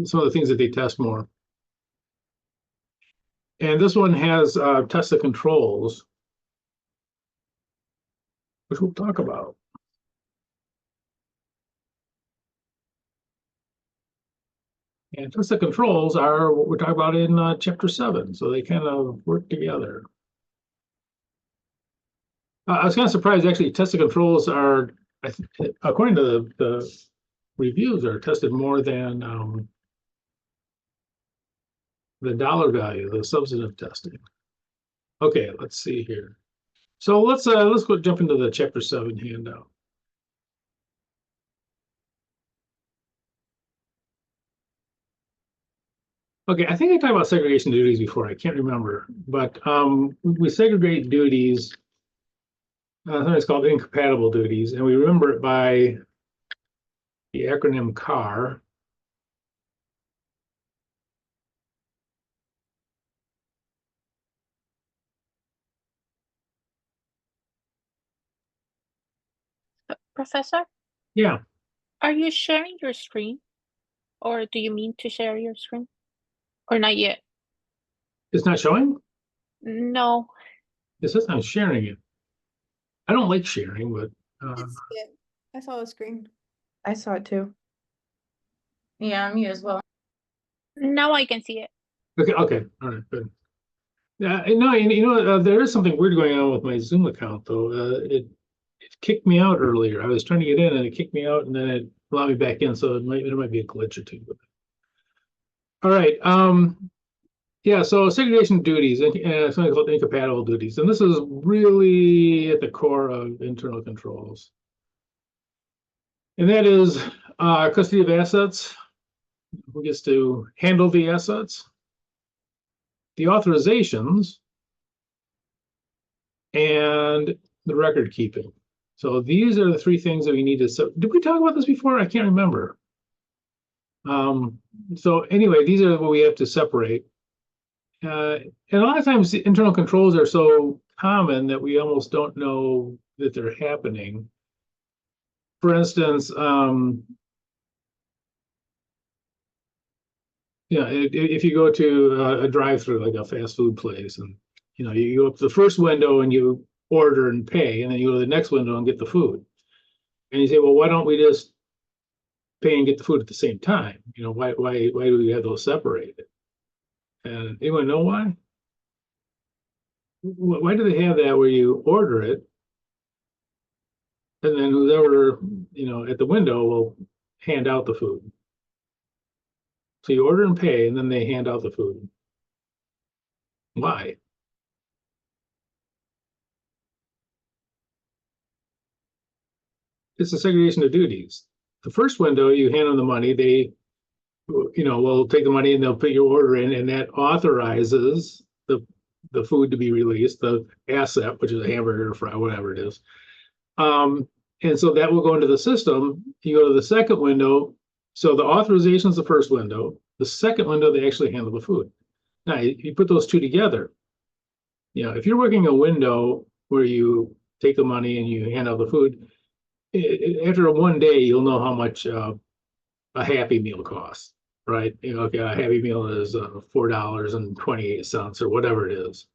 some of the things that they test more. And this one has test of controls, which we'll talk about. And test of controls are what we're talking about in chapter 7. So they kind of work together. I was kind of surprised, actually. Test of controls are, according to the reviews, are tested more than the dollar value, the substantive testing. Okay, let's see here. So let's go jump into the chapter 7 handout. Okay, I think I talked about segregation duties before. I can't remember, but we segregate duties. Sometimes called incompatible duties, and we remember it by the acronym CAR. Professor? Yeah. Are you sharing your screen? Or do you mean to share your screen? Or not yet? It's not showing? No. It says I'm sharing it. I don't like sharing, but I saw a screen. I saw it too. Yeah, me as well. Now I can see it. okay, all right, good. Yeah, no, there is something weird going on with my Zoom account though. It kicked me out earlier. I was trying to get in and it kicked me out, and then it allowed me back in. So it might be a glitch or two. All right. Yeah, so segregation duties and something called incompatible duties. And this is really at the core of internal controls. And that is custody of assets, who gets to handle the assets, the authorizations, and the record keeping. So these are the three things that we need to, did we talk about this before? I can't remember. So anyway, these are what we have to separate. And a lot of times the internal controls are so common that we almost don't know that they're happening. For instance, if you go to a drive-through, like a fast food place, and you go up to the first window and you order and pay, and then you go to the next window and get the food. And you say, well, why don't we just pay and get the food at the same time? Why do we have those separated? And anyone know why? Why do they have that where you order it, and then whoever at the window will hand out the food? So you order and pay, and then they hand out the food. Why? It's a segregation of duties. The first window, you hand them the money. They, will take the money and they'll put your order in, and that authorizes the food to be released, the asset, which is a hamburger or fry, whatever it is. And so that will go into the system. You go to the second window. So the authorization is the first window. The second window, they actually handle the food. Now, you put those two together. If you're working a window where you take the money and you hand out the food, after one day, you'll know how much a Happy Meal costs, right? Okay, a Happy Meal is $4.28 or whatever it is.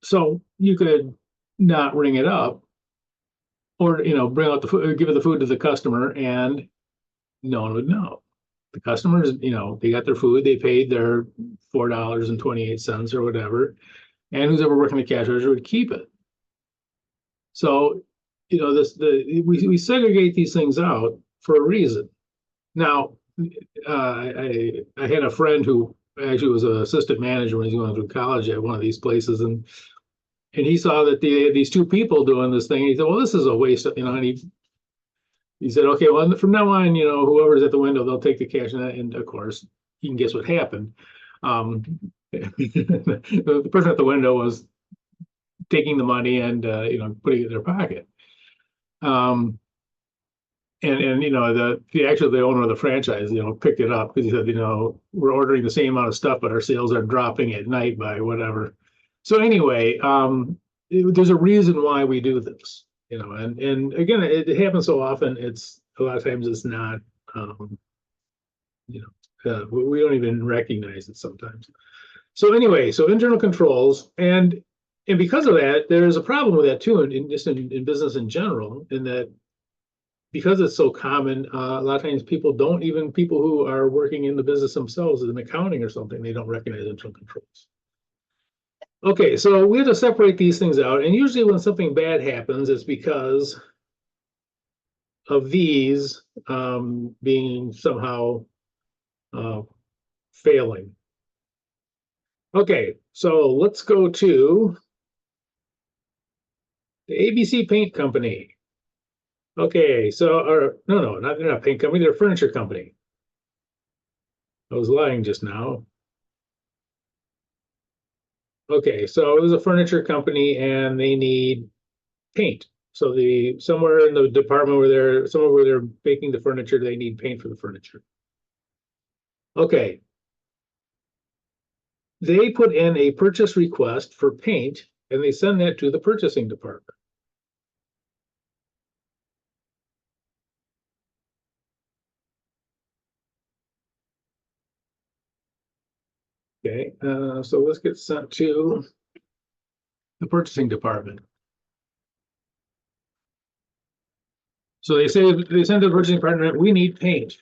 So you could not ring it up, or bring out the food, give the food to the customer, and no one would know. The customers, they got their food, they paid their $4.28 or whatever, and who's ever working the cash register would keep it. So, we segregate these things out for a reason. Now, I had a friend who actually was an assistant manager when he was going through college at one of these places, and he saw that these two people doing this thing. He said, "Well, this is a waste of," and he said, "Okay, well, from now on, whoever's at the window, they'll take the cash." And of course, you can guess what happened. The person at the window was taking the money and putting it in their pocket. And the owner of the franchise, picked it up because he said, we're ordering the same amount of stuff, but our sales are dropping at night by whatever. So anyway, there's a reason why we do this, and again, it happens so often. It's a lot of times it's not We don't even recognize it sometimes. So anyway, so internal controls, and because of that, there's a problem with that too, in just in business in general, in that because it's so common, a lot of times people who are working in the business themselves, in accounting or something, they don't recognize internal controls. Okay, so we have to separate these things out, and usually when something bad happens, it's because of these being somehow failing. Okay, so let's go to the ABC Paint Company. Okay, so, or no, they're not paint company, they're a furniture company. I was lying just now. Okay, so it was a furniture company and they need paint. So somewhere in the department somewhere where they're making the furniture, they need paint for the furniture. Okay. They put in a purchase request for paint and they send that to the purchasing department. Okay, so let's get sent to the purchasing department. So they send to the purchasing department, we need paint.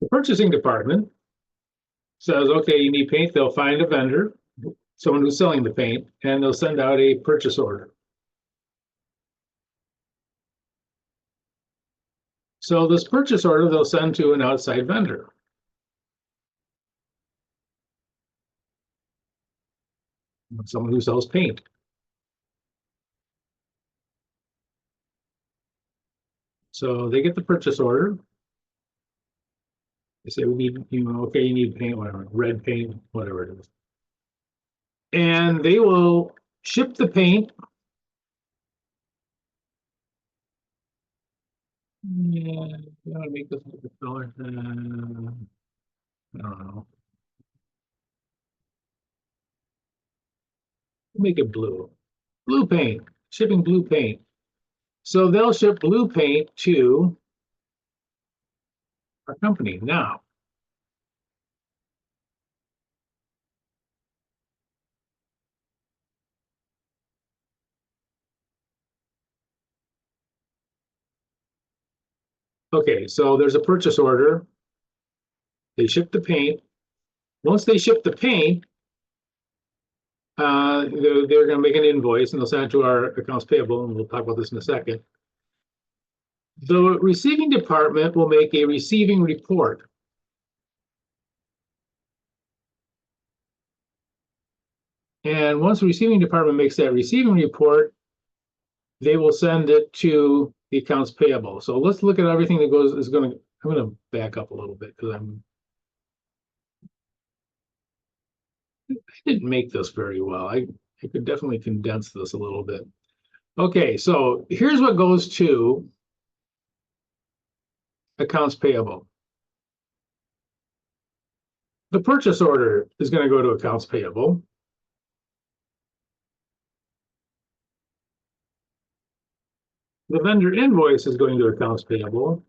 The purchasing department says, okay, you need paint. They'll find a vendor, someone who's selling the paint, and they'll send out a purchase order. So this purchase order they'll send to an outside vendor. Someone who sells paint. So they get the purchase order. They say, we need, okay, you need paint, whatever, red paint, whatever it is. And they will ship the paint. Yeah, I want to make this color. I don't know. Make it blue. Blue paint. Shipping blue paint. So they'll ship blue paint to our company now. Okay, so there's a purchase order. They ship the paint. Once they ship the paint, they're going to make an invoice and they'll send it to our accounts payable, and we'll talk about this in a second. The receiving department will make a receiving report. And once the receiving department makes that receiving report, they will send it to the accounts payable. So let's look at everything that I'm going to back up a little bit because I didn't make this very well. I could definitely condense this a little bit. Okay, so here's what goes to accounts payable. The purchase order is going to go to accounts payable. The vendor invoice is going to accounts payable.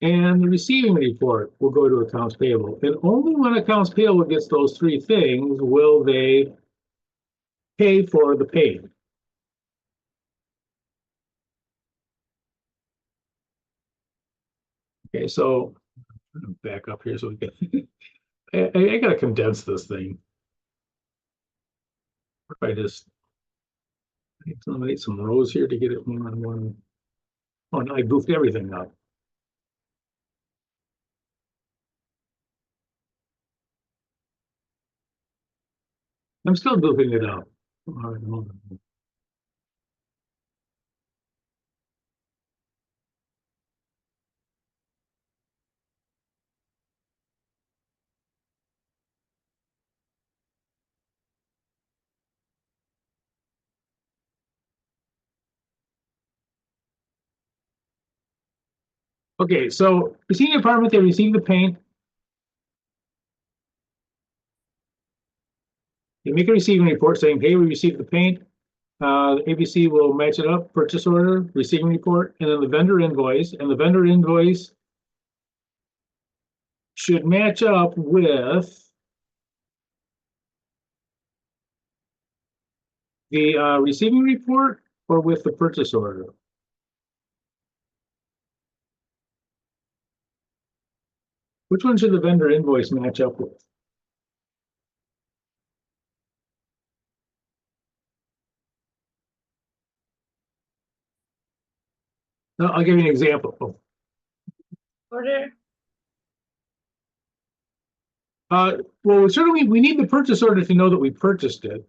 And the receiving report will go to accounts payable. And only when accounts payable gets those three things will they pay for the paint. Okay, so back up here so we can. I gotta condense this thing. If I just eliminate some rows here to get it more on one. Oh, no, I goofed everything up. I'm still goofing it up. All right, hold on. Okay, so receiving department, they receive the paint. You make a receiving report saying, hey, we received the paint. ABC will match it up, purchase order, receiving report, and then the vendor invoice. And the vendor invoice should match up with the receiving report or with the purchase order. Which one should the vendor invoice match up with? Now, I'll give you an example. Order. Well, certainly we need the purchase order to know that we purchased it.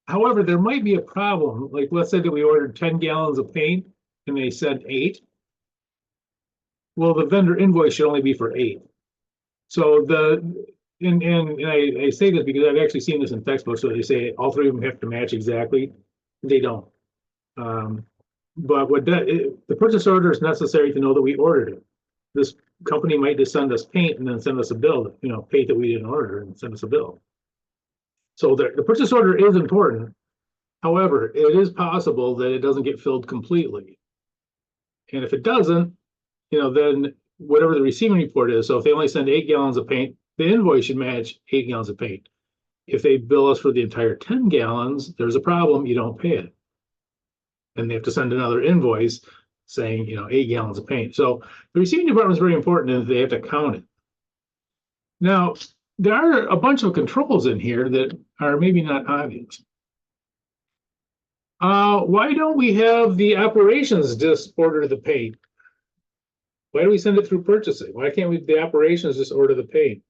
However, there might be a problem. Like, let's say that we ordered 10 gallons of paint and they said 8. Well, the vendor invoice should only be for 8. So I say this because I've actually seen this in textbooks. So they say all 3 of them have to match exactly. They don't. But the purchase order is necessary to know that we ordered it. This company might just send us paint and then send us a bill, paint that we didn't order and send us a bill. So the purchase order is important. However, it is possible that it doesn't get filled completely. And if it doesn't, then whatever the receiving report is, so if they only send 8 gallons of paint, the invoice should match 8 gallons of paint. If they bill us for the entire 10 gallons, there's a problem, you don't pay it. And they have to send another invoice saying, 8 gallons of paint. So the receiving department is very important and they have to count it. Now, there are a bunch of controls in here that are maybe not obvious. Why don't we have the operations just order the paint? Why do we send it through purchasing? Why can't the operations just order the paint?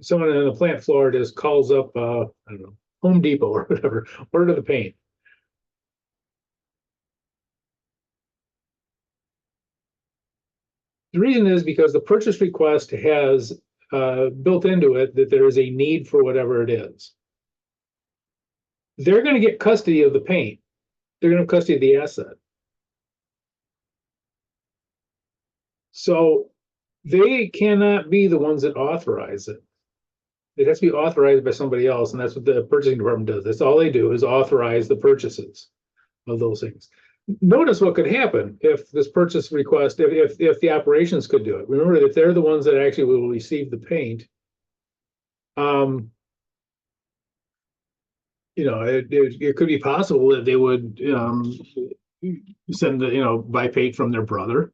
Someone on the plant floor just calls up, I don't know, Home Depot or whatever, order the paint. The reason is because the purchase request has built into it that there is a need for whatever it is. They're going to get custody of the paint. They're going to have custody of the asset. So they cannot be the ones that authorize it. It has to be authorized by somebody else, and that's what the purchasing department does. That's all they do is authorize the purchases of those things. Notice what could happen if this purchase request, if the operations could do it. Remember that they're the ones that actually will receive the paint. It could be possible that they would buy paint from their brother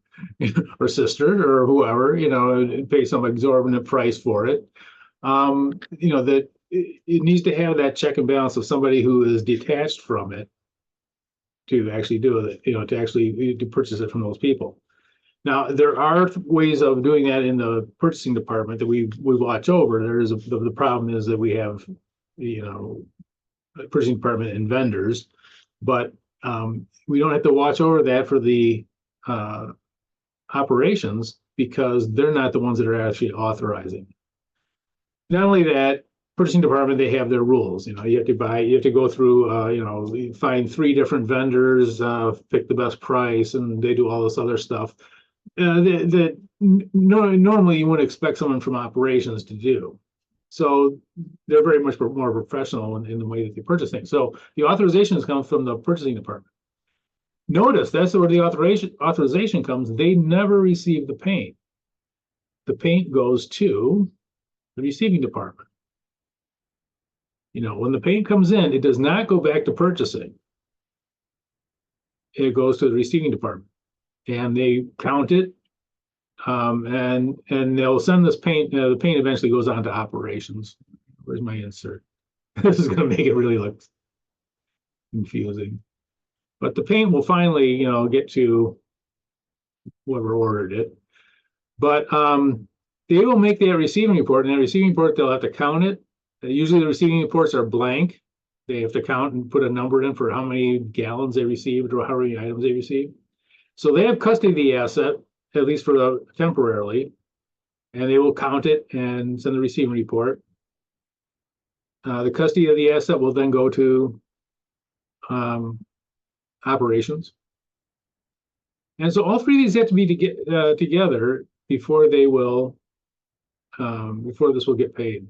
or sister or whoever, and pay some exorbitant price for it. That it needs to have that check and balance of somebody who is detached from it to actually do it, to purchase it from those people. Now, there are ways of doing that in the purchasing department that we watch over. The problem is that we have, purchasing department and vendors, but we don't have to watch over that for the operations because they're not the ones that are actually authorizing. Not only that, purchasing department, they have their rules. You have to go through, find 3 different vendors, pick the best price, and they do all this other stuff that normally you wouldn't expect someone from operations to do. So they're very much more professional in the way that they purchase things. So the authorizations come from the purchasing department. Notice that's where the authorization comes. They never receive the paint. The paint goes to the receiving department. When the paint comes in, it does not go back to purchasing. It goes to the receiving department, and they count it, and they'll send this paint. The paint eventually goes on to operations. Where's my insert? This is going to make it really look confusing. But the paint will finally, get to whoever ordered it. But they will make that receiving report, and that receiving report, they'll have to count it. Usually the receiving reports are blank. They have to count and put a number in for how many gallons they received or how many items they received. So they have custody of the asset, at least for the temporarily, and they will count it and send the receiving report. The custody of the asset will then go to operations. And so all three of these have to be together before they will, before this will get paid.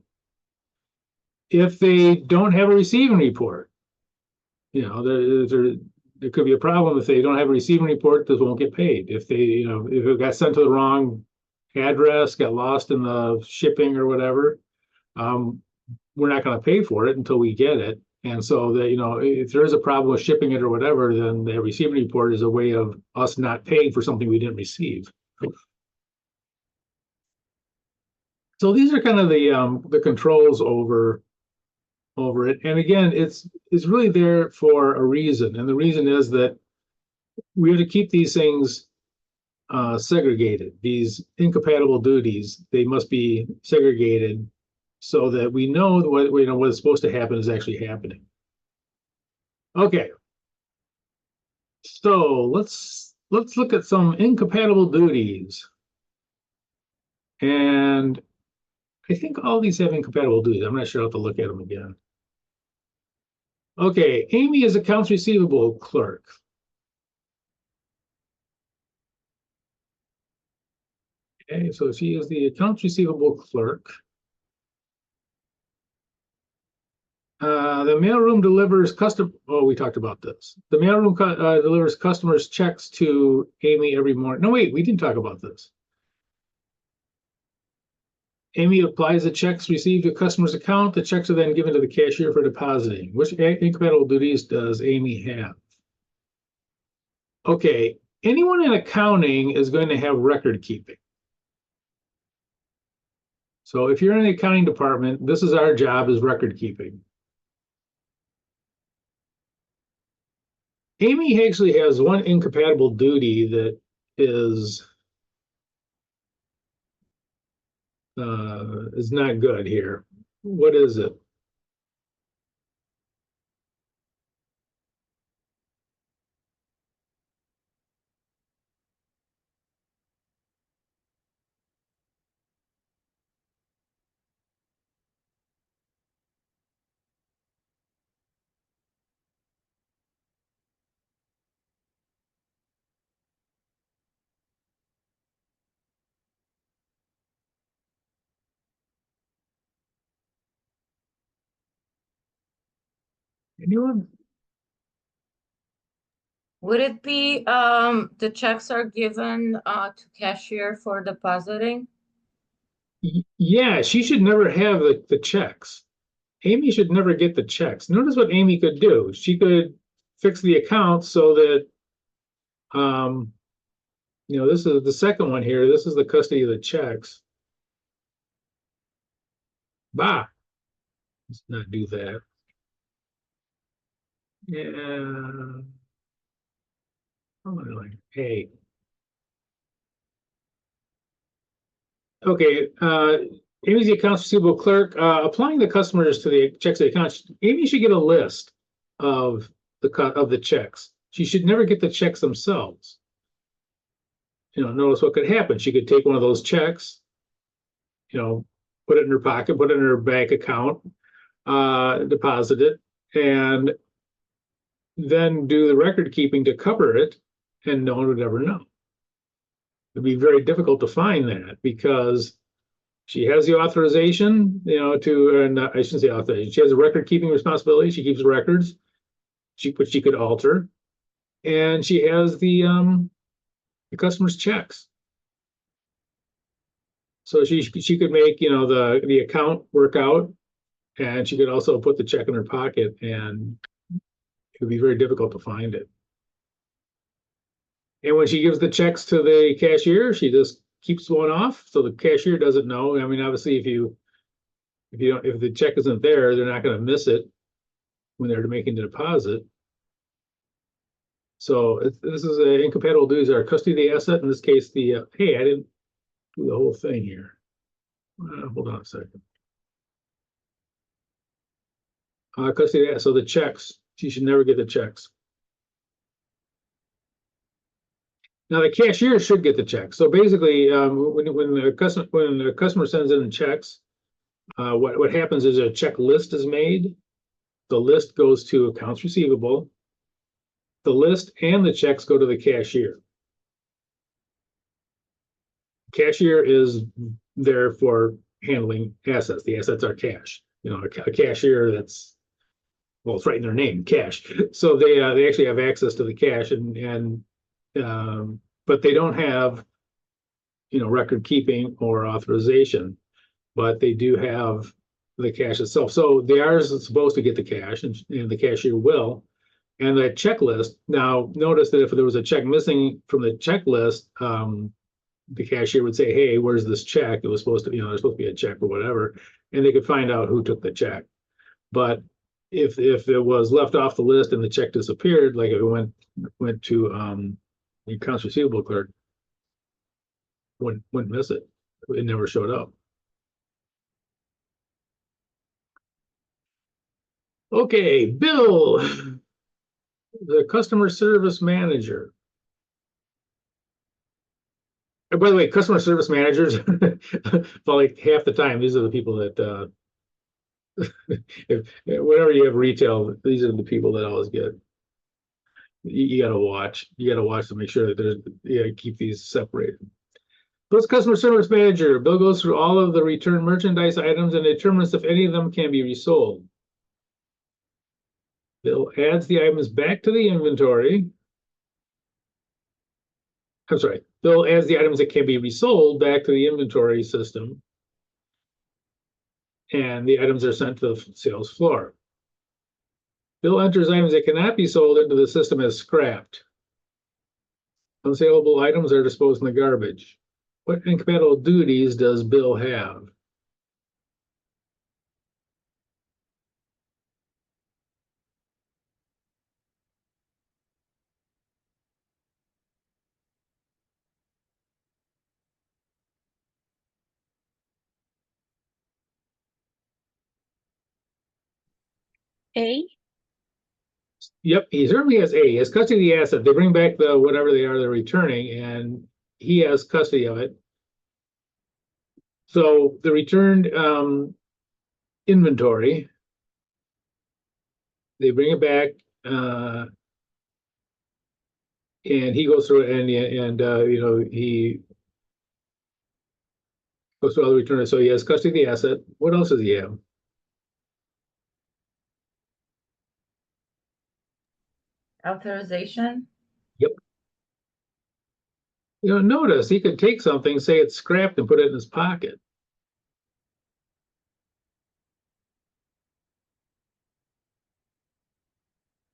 If they don't have a receiving report, you know, there could be a problem if they don't have a receiving report, this won't get paid. If they, you know, if it got sent to the wrong address, got lost in the shipping or whatever, we're not going to pay for it until we get it. And so that, you know, if there is a problem with shipping it or whatever, then the receiving report is a way of us not paying for something we didn't receive. So these are kind of the controls over it. And again, it's really there for a reason. And the reason is that we have to keep these things segregated. These incompatible duties, they must be segregated so that we know what is supposed to happen is actually happening. Okay. So let's look at some incompatible duties. And I think all these have incompatible duties. I'm not sure. I'll have to look at them again. Okay, Amy is accounts receivable clerk. Okay, so she is the accounts receivable clerk. The mailroom delivers we talked about this. The mailroom delivers customers' checks to Amy every morning. No, wait, we didn't talk about this. Amy applies the checks received to customer's account. The checks are then given to the cashier for depositing. Which incompatible duties does Amy have? Okay, anyone in accounting is going to have record keeping. So if you're in the accounting department, this is our job, is record keeping. Amy actually has one incompatible duty that is not good here. What is it? Anyone? Would it be the checks are given to cashier for depositing? Yeah, she should never have the checks. Amy should never get the checks. Notice what Amy could do. She could fix the account so that, you know, this is the second one here. This is the custody of the checks. Bah, let's not do that. Yeah. Like, hey. Okay, Amy's the accounts receivable clerk. Applying the customers to the checks to the accounts, Amy should get a list of the checks. She should never get the checks themselves. You know, notice what could happen. She could take one of those checks, you know, put it in her pocket, put it in her bank account, deposit it, and then do the record keeping to cover it, and no one would ever know. It'd be very difficult to find that because she has the authorization, you know, and I shouldn't say authorization. She has a record keeping responsibility. She keeps records, which she could alter, and she has the customer's checks. So she could make, you know, the account work out, and she could also put the check in her pocket, and it would be very difficult to find it. And when she gives the checks to the cashier, she just keeps one off, so the cashier doesn't know. I mean, obviously, if the check isn't there, they're not going to miss it when they're making the deposit. So this is an incompatible duties are custody of the asset. In this case, hey, I didn't do the whole thing here. Hold on a second. Custody of the asset. So the checks, she should never get the checks. Now the cashier should get the check. So basically, when the customer sends in checks, what happens is a check list is made. The list goes to accounts receivable. The list and the checks go to the cashier. Cashier is there for handling assets. The assets are cash. You know, a cashier that's, well, it's right in their name, cash. So they actually have access to the cash, and but they don't have, you know, record keeping or authorization, but they do have the cash itself. So they are supposed to get the cash, and the cashier will. And the checklist. Now, notice that if there was a check missing from the checklist, the cashier would say, "Hey, where's this check? It was supposed to, you know, there's supposed to be a check or whatever," and they could find out who took the check. But if it was left off the list and the check disappeared, like if it went to the accounts receivable clerk, wouldn't miss it. It never showed up. Okay, Bill, the customer service manager. And by the way, customer service managers, well, like half the time, these are the people that, whenever you have retail, these are the people that always get. You got to watch. You got to watch to make sure that there's, yeah, keep these separated. Bill's customer service manager. Bill goes through all of the returned merchandise items and determines if any of them can be resold. Bill adds the items back to the inventory. I'm sorry. Bill adds the items that can be resold back to the inventory system, and the items are sent to the sales floor. Bill enters items that cannot be sold into the system as scrapped. Unsaleable items are disposed in the garbage. What incompatible duties does Bill have? A. Yep, he certainly has A. He has custody of the asset. They bring back the whatever they are they're returning, and he has custody of it. So the returned inventory, they bring it back, and he goes through it, and you know, he goes through all the returns. So he has custody of the asset. What else does he have? Authorization. Yep. You know, notice he could take something, say it's scrapped, and put it in his pocket.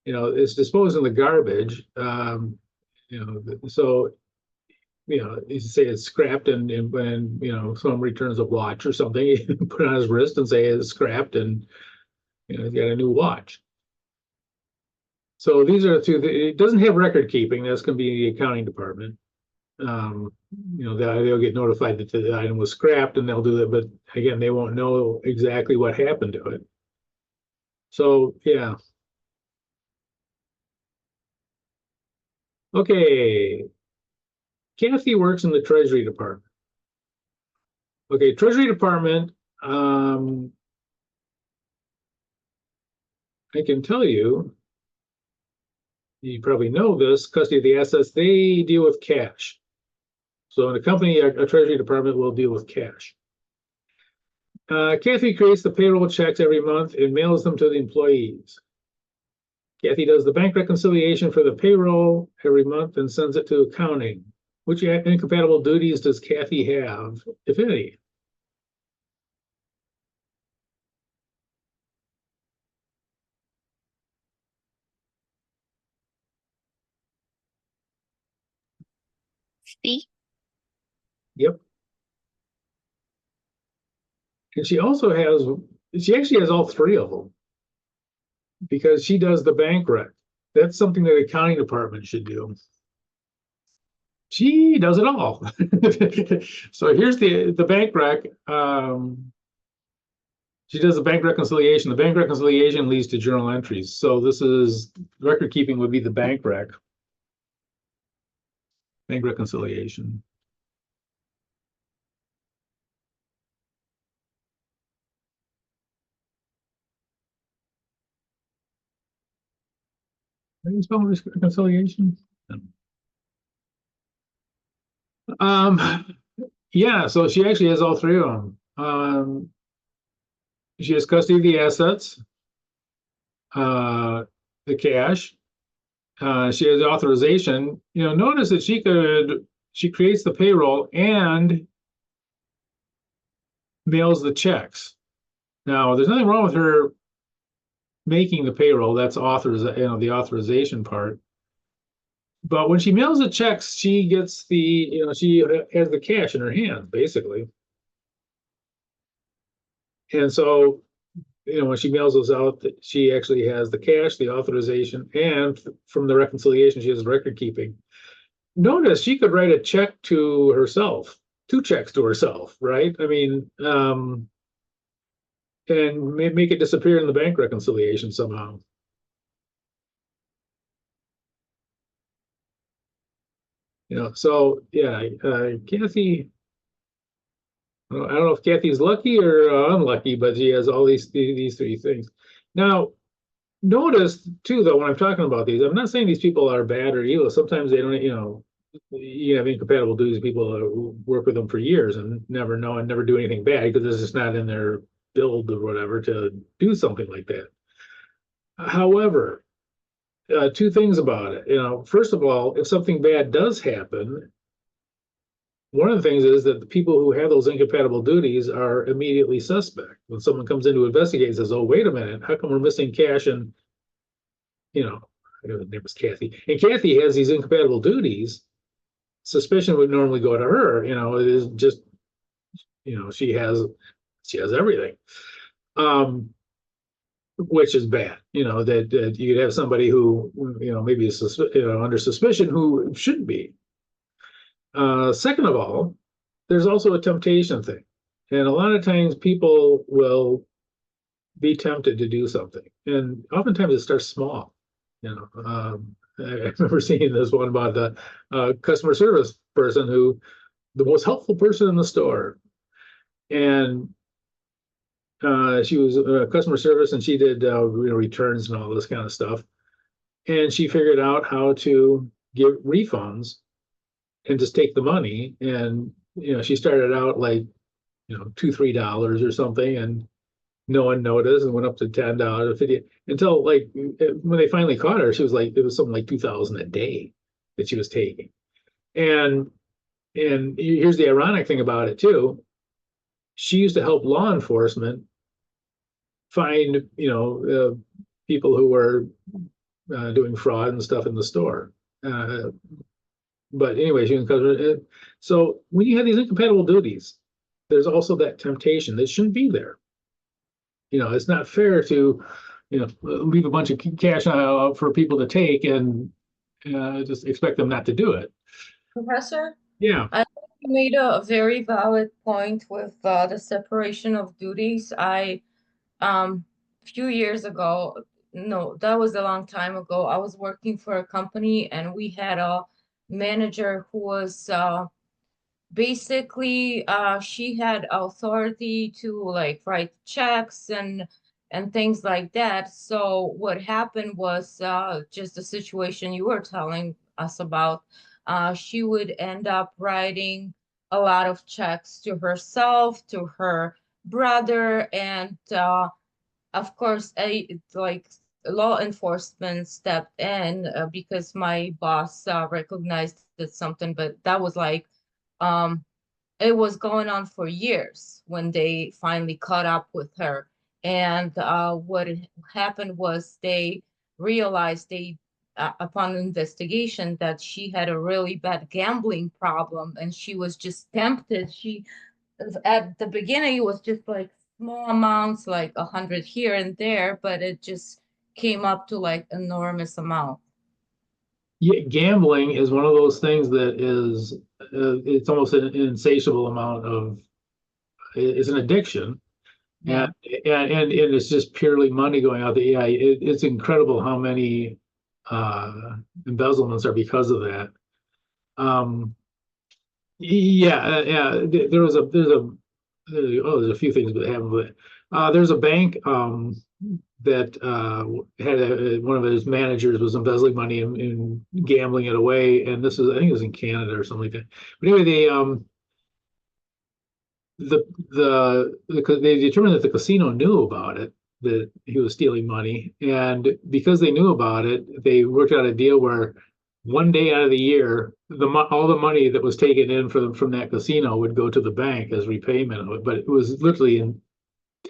You know, it's disposed in the garbage. You know, so you know, you say it's scrapped, and when you know someone returns a watch or something, you put it on his wrist and say it's scrapped, and you know, he's got a new watch. So these are two. It doesn't have record keeping. That's going to be the accounting department. You know, they'll get notified that the item was scrapped, and they'll do that. But again, they won't know exactly what happened to it. So yeah. Okay. Kathy works in the Treasury Department. Okay, Treasury Department. I can tell you. You probably know this, custody of the assets, they deal with cash. So in a company, a treasury department will deal with cash. Kathy creates the payroll checks every month and mails them to the employees. Kathy does the bank reconciliation for the payroll every month and sends it to accounting. Which incompatible duties does Kathy have, if any? C. Yep. And she actually has all three of them, because she does the bank rec. That's something that the accounting department should do. She does it all. So here's the bank rec. She does the bank reconciliation. The bank reconciliation leads to journal entries. So this is record keeping would be the bank rec. Bank reconciliation. How do you spell reconciliation? Yeah, so she actually has all three of them. She has custody of the assets, the cash. She has authorization. Notice that she creates the payroll and mails the checks. Now, there's nothing wrong with her making the payroll. That's the authorization part. But when she mails the checks, she gets she has the cash in her hand, basically. And so, when she mails those out, she actually has the cash, the authorization, and from the reconciliation, she has record keeping. Notice she could write a check to herself, 2 checks to herself, right? I mean, and make it disappear in the bank reconciliation somehow. So yeah, Kathy, I don't know if Kathy's lucky or unlucky, but she has all these 3 things. Now, notice too, though, when I'm talking about these, I'm not saying these people are bad or evil. Sometimes they don't, you have incompatible duties, people who work with them for years and never know and never do anything bad because it's just not in their build or whatever to do something like that. However, 2 things about it. First of all, if something bad does happen, one of the things is that the people who have those incompatible duties are immediately suspect. When someone comes in to investigate and says, "Oh, wait a minute, how come we're missing cash?" And I know the name was Kathy, and Kathy has these incompatible duties. Suspicion would normally go to her. It is just, she has everything. Which is bad, that you could have somebody who, maybe is under suspicion who shouldn't be. Second of all, there's also a temptation thing. And a lot of times people will be tempted to do something. And oftentimes it starts small. I remember seeing this one about the customer service person who, the most helpful person in the store. And she was customer service and she did returns and all this kind of stuff. And she figured out how to give refunds and just take the money. And she started out like $2-3 or something, and no one noticed, and went up to $10 or 50 until like when they finally caught her, she was like, it was something like 2,000 a day that she was taking. And here's the ironic thing about it too. She used to help law enforcement find people who were doing fraud and stuff in the store. But anyway, she was, so when you have these incompatible duties, there's also that temptation that shouldn't be there. It's not fair to leave a bunch of cash out for people to take and just expect them not to do it. Professor? Yeah. I think you made a very valid point with the separation of duties. A few years ago, no, that was a long time ago, I was working for a company and we had a manager who was basically she had authority to like write checks and things like that. So what happened was just the situation you were telling us about. She would end up writing a lot of checks to herself, to her brother, and of course, like law enforcement stepped in because my boss recognized that something, but that was like um, it was going on for years when they finally caught up with her. And what happened was they realized upon investigation that she had a really bad gambling problem and she was just tempted. She at the beginning it was just like small amounts, like 100 here and there, but it just came up to like enormous amount. Yeah, gambling is one of those things that is it's almost an insatiable amount of, it's an addiction. Yeah. And it's just purely money going out. It's incredible how many embezzlements are because of that. Yeah. There's a few things that happen, but there's a bank that had one of his managers was embezzling money and gambling it away, and this is I think it was in Canada or something like that. But anyway, they determined that the casino knew about it, that he was stealing money, and because they knew about it, they worked out a deal where one day out of the year, all the money that was taken in from that casino would go to the bank as repayment of it. But it was literally in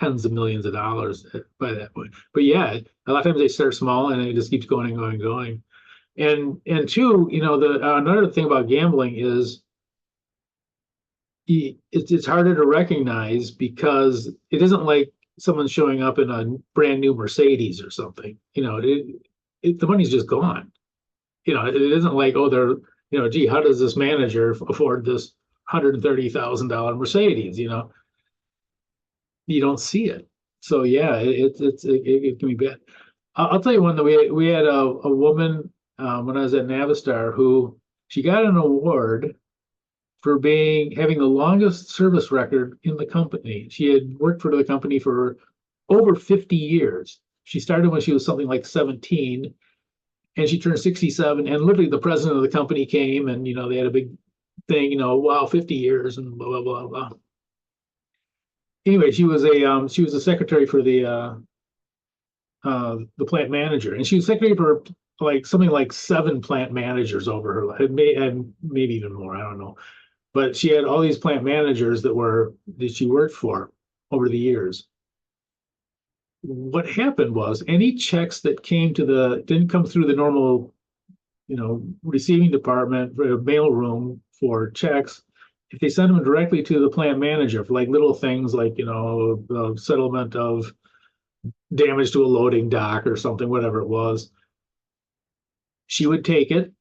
tens of millions of dollars by that point. But yeah, a lot of times they start small and it just keeps going and going and going. And two, another thing about gambling is it's harder to recognize because it isn't like someone showing up in a brand new Mercedes or something. The money's just gone. It isn't like, oh, gee, how does this manager afford this $130,000 Mercedes? You don't see it. So yeah, it can be bad. I'll tell you one that we had a woman when I was at Navistar who she got an award for having the longest service record in the company. She had worked for the company for over 50 years. She started when she was something like 17, and she turned 67. And literally, the president of the company came, and they had a big thing. Wow, 50 years, and blah blah blah blah. Anyway, she was a secretary for the plant manager, and she was secretary for like something like 7 plant managers over her life, and maybe even more. I don't know. But she had all these plant managers that she worked for over the years. What happened was any checks that didn't come through the normal, receiving department, mail room for checks, if they sent them directly to the plant manager for like little things like, settlement of damage to a loading dock or something, whatever it was, she would take it.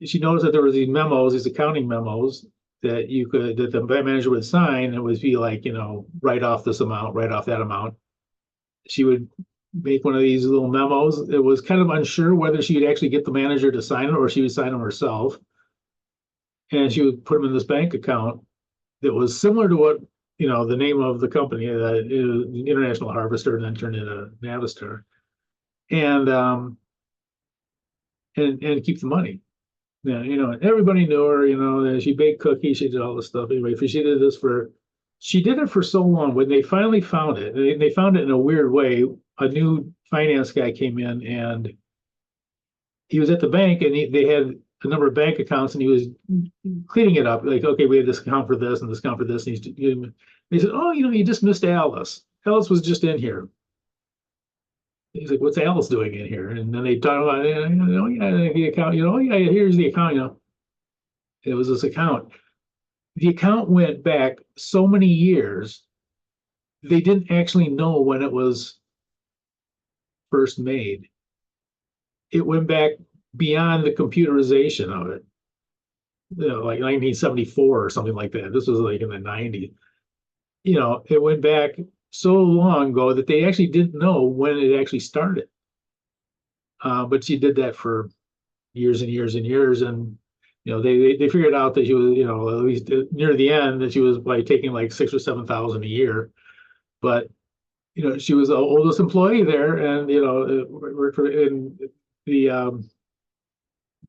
She noticed that there were these accounting memos that the plant manager would sign, and it would be like, write off this amount, write off that amount. She would make one of these little memos. It was kind of unsure whether she would actually get the manager to sign it or she would sign them herself. And she would put them in this bank account that was similar to what, the name of the company, the International Harvester, and then turned into Navistar. And keep the money. Yeah, everybody knew her, she baked cookies, she did all this stuff. Anyway, she did it for so long. When they finally found it, they found it in a weird way. A new finance guy came in, and he was at the bank, and they had a number of bank accounts, and he was cleaning it up. Like, okay, we had this account for this and this account for this. And he said, oh, you just missed Alice. Alice was just in here. He's like, what's Alice doing in here? And then they talk about, yeah, the account, yeah, here's the account, It was this account. The account went back so many years, they didn't actually know when it was first made. It went back beyond the computerization of it, like 1974 or something like that. This was like in the 90s. It went back so long ago that they actually didn't know when it actually started. But she did that for years and years and years, and they figured out that she was, at least near the end, that she was like taking like 6,000 or 7,000 a year. But she was the oldest employee there, and worked for in the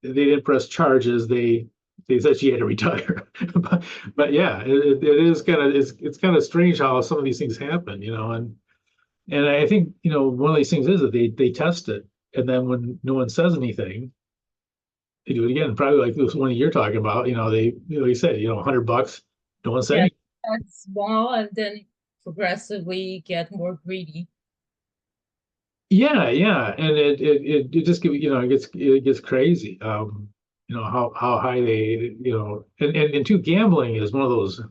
they didn't press charges. They said she had to retire. but yeah, it is kind of it's kind of strange how some of these things happen, and I think one of these things is that they test it, and then when no one says anything, they do it again. Probably like this one you're talking about. They say $100, no one said anything. That's small, and then progressively get more greedy. Yeah, and it just it gets crazy. How high they and two, gambling is one of those.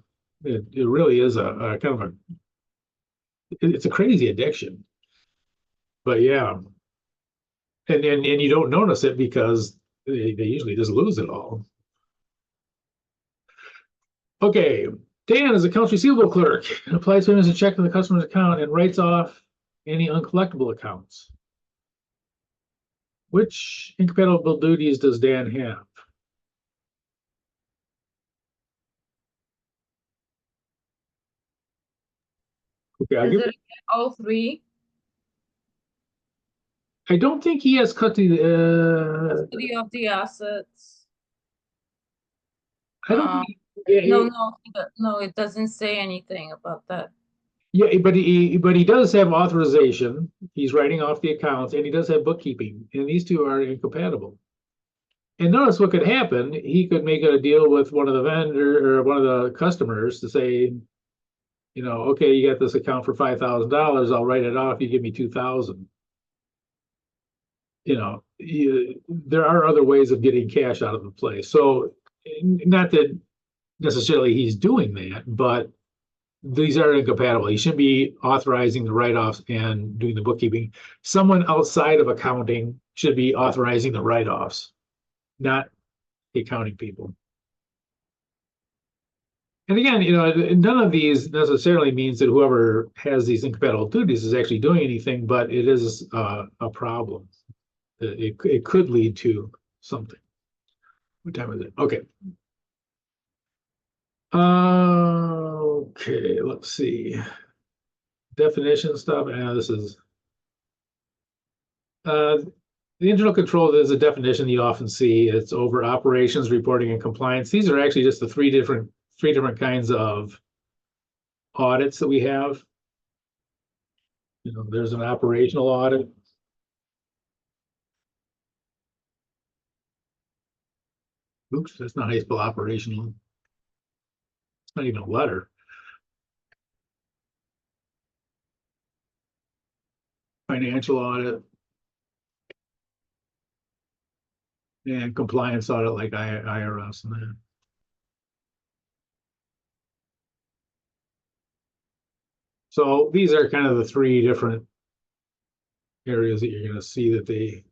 It really is a kind of it's a crazy addiction. But yeah, and you don't notice it because they usually just lose it all. Okay, Dan is accounts receivable clerk, applies payments and check to the customer's account and writes off any uncollectible accounts. Which incompatible duties does Dan have? Okay, Is it all three? I don't think he has custody. Custody of the assets. I don't Um, think. no, it doesn't say anything about that. Yeah, but he does have authorization. He's writing off the accounts, and he does have bookkeeping, and these two are incompatible. And notice what could happen. He could make a deal with one of the vendor or one of the customers to say, okay, you got this account for $5,000. I'll write it off. You give me 2,000. There are other ways of getting cash out of the place. So, not that necessarily he's doing that, but these are incompatible. He shouldn't be authorizing the write-offs and doing the bookkeeping. Someone outside of accounting should be authorizing the write-offs, not the accounting people. And again, none of these necessarily means that whoever has these incompatible duties is actually doing anything, but it is a problem. It could lead to something. What time is it? Okay. Okay, let's see. Definition stuff. This is the internal control is a definition you often see. It's over operations, reporting, and compliance. These are actually just the three different kinds of audits that we have. There's an operational audit. Oops, that's not how you spell operational. It's not even a letter. Financial audit and compliance audit like IRS and that. So these are kind of the three different areas that you're going to see that they.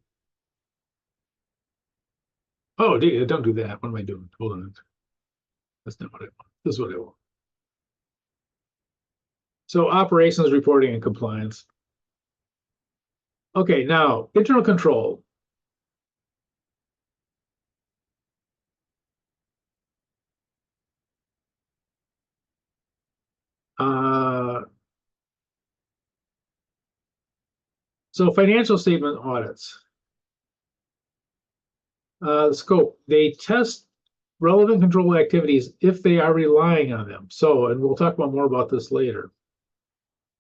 Oh, don't do that. What am I doing? Hold on. That's not what I want. This is what I want. So operations, reporting, and compliance. Okay, now internal control. So financial statement audits. Scope. They test relevant control activities if they are relying on them. So, and we'll talk about more about this later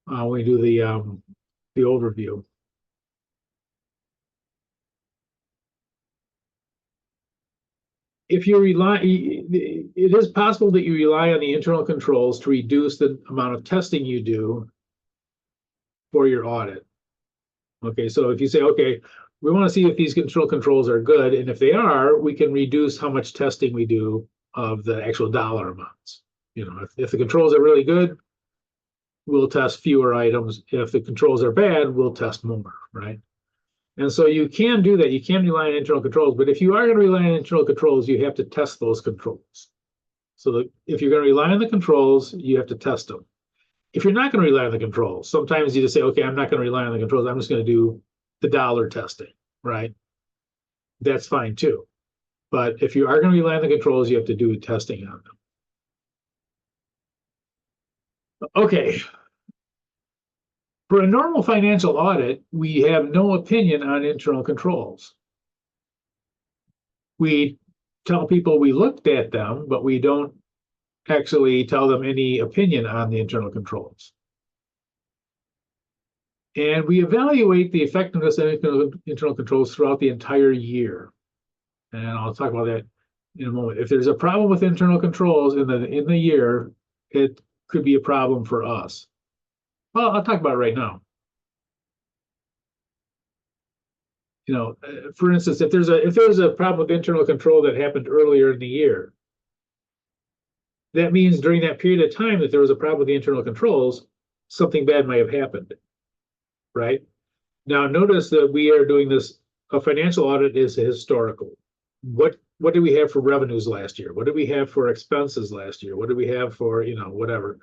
when we do the overview. If you rely, it is possible that you rely on the internal controls to reduce the amount of testing you do for your audit. Okay, so if you say, okay, we want to see if these controls are good, and if they are, we can reduce how much testing we do of the actual dollar amounts. If the controls are really good, we'll test fewer items. If the controls are bad, we'll test more, right? And so you can do that. You can rely on internal controls, but if you are going to rely on internal controls, you have to test those controls. So that if you're going to rely on the controls, you have to test them. If you're not going to rely on the controls, sometimes you just say, okay, I'm not going to rely on the controls. I'm just going to do the dollar testing, right? That's fine too. But if you are going to rely on the controls, you have to do testing on them. Okay. For a normal financial audit, we have no opinion on internal controls. We tell people we looked at them, but we don't actually tell them any opinion on the internal controls. And we evaluate the effectiveness of internal controls throughout the entire year. And I'll talk about that in a moment. If there's a problem with internal controls in the year, it could be a problem for us. Well, I'll talk about it right now. For instance, if there's a problem with internal control that happened earlier in the year, that means during that period of time that there was a problem with the internal controls, something bad might have happened, right? Now, notice that we are doing this. A financial audit is historical. What did we have for revenues last year? What did we have for expenses last year? What did we have for whatever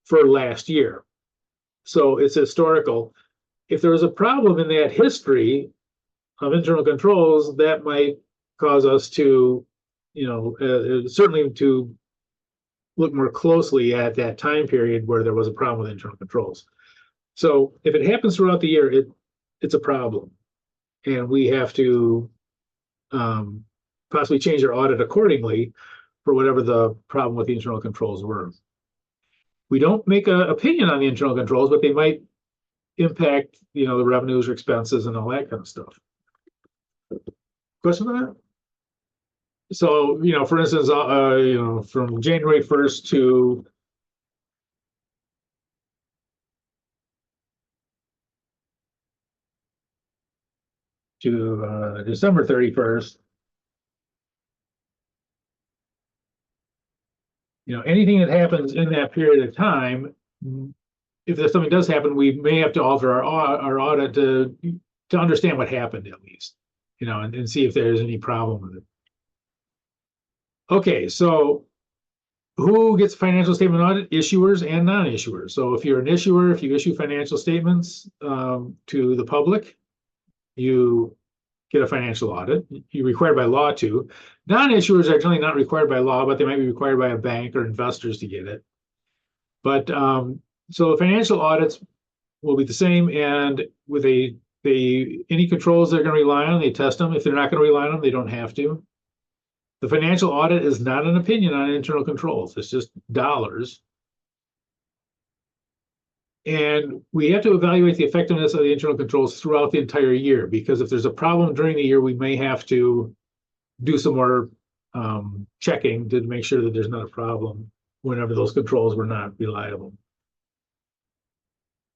for last year? So it's historical. If there was a problem in that history, of internal controls, that might cause us to, certainly to look more closely at that time period where there was a problem with internal controls. So if it happens throughout the year, it's a problem, and we have to possibly change our audit accordingly for whatever the problem with the internal controls were. We don't make an opinion on the internal controls, but they might impact, the revenues or expenses and all that kind of stuff. Question on that? So, for instance, from January 1st to December 31st, anything that happens in that period of time, if there's something does happen, we may have to alter our audit to understand what happened at least, and see if there's any problem with it. Okay, so who gets financial statement audit? Issuers and non-issuers. So if you're an issuer, if you issue financial statements to the public, you get a financial audit. You're required by law to. Non-issuers are generally not required by law, but they might be required by a bank or investors to get it. But so the financial audits will be the same, and with any controls they're going to rely on, they test them. If they're not going to rely on them, they don't have to. The financial audit is not an opinion on internal controls. It's just dollars. And we have to evaluate the effectiveness of the internal controls throughout the entire year, because if there's a problem during the year, we may have to do some more checking to make sure that there's not a problem whenever those controls were not reliable.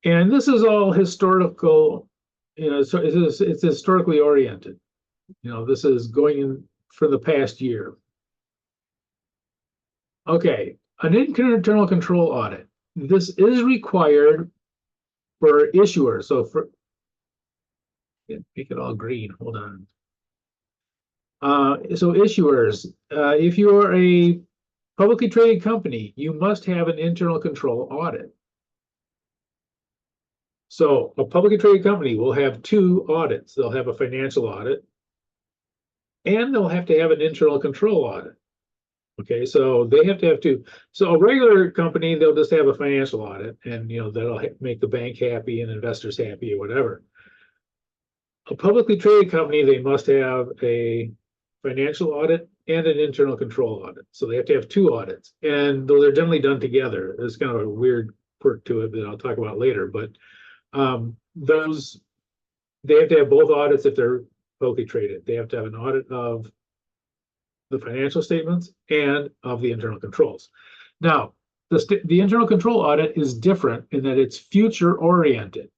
And this is all historical, so it's historically oriented. This is going in for the past year. Okay, an internal control audit. This is required for issuers. So make it all green, hold on. So issuers, if you are a publicly traded company, you must have an internal control audit. So a publicly traded company will have two audits. They'll have a financial audit, and they'll have to have an internal control audit. Okay, so they have to have two. So a regular company, they'll just have a financial audit, and that'll make the bank happy and investors happy or whatever. A publicly traded company, they must have a financial audit and an internal control audit. So they have to have two audits, and those are generally done together. There's kind of a weird quirk to it that I'll talk about later, but they have to have both audits if they're publicly traded. They have to have an audit of the financial statements and of the internal controls. Now, the internal control audit is different in that it's future oriented.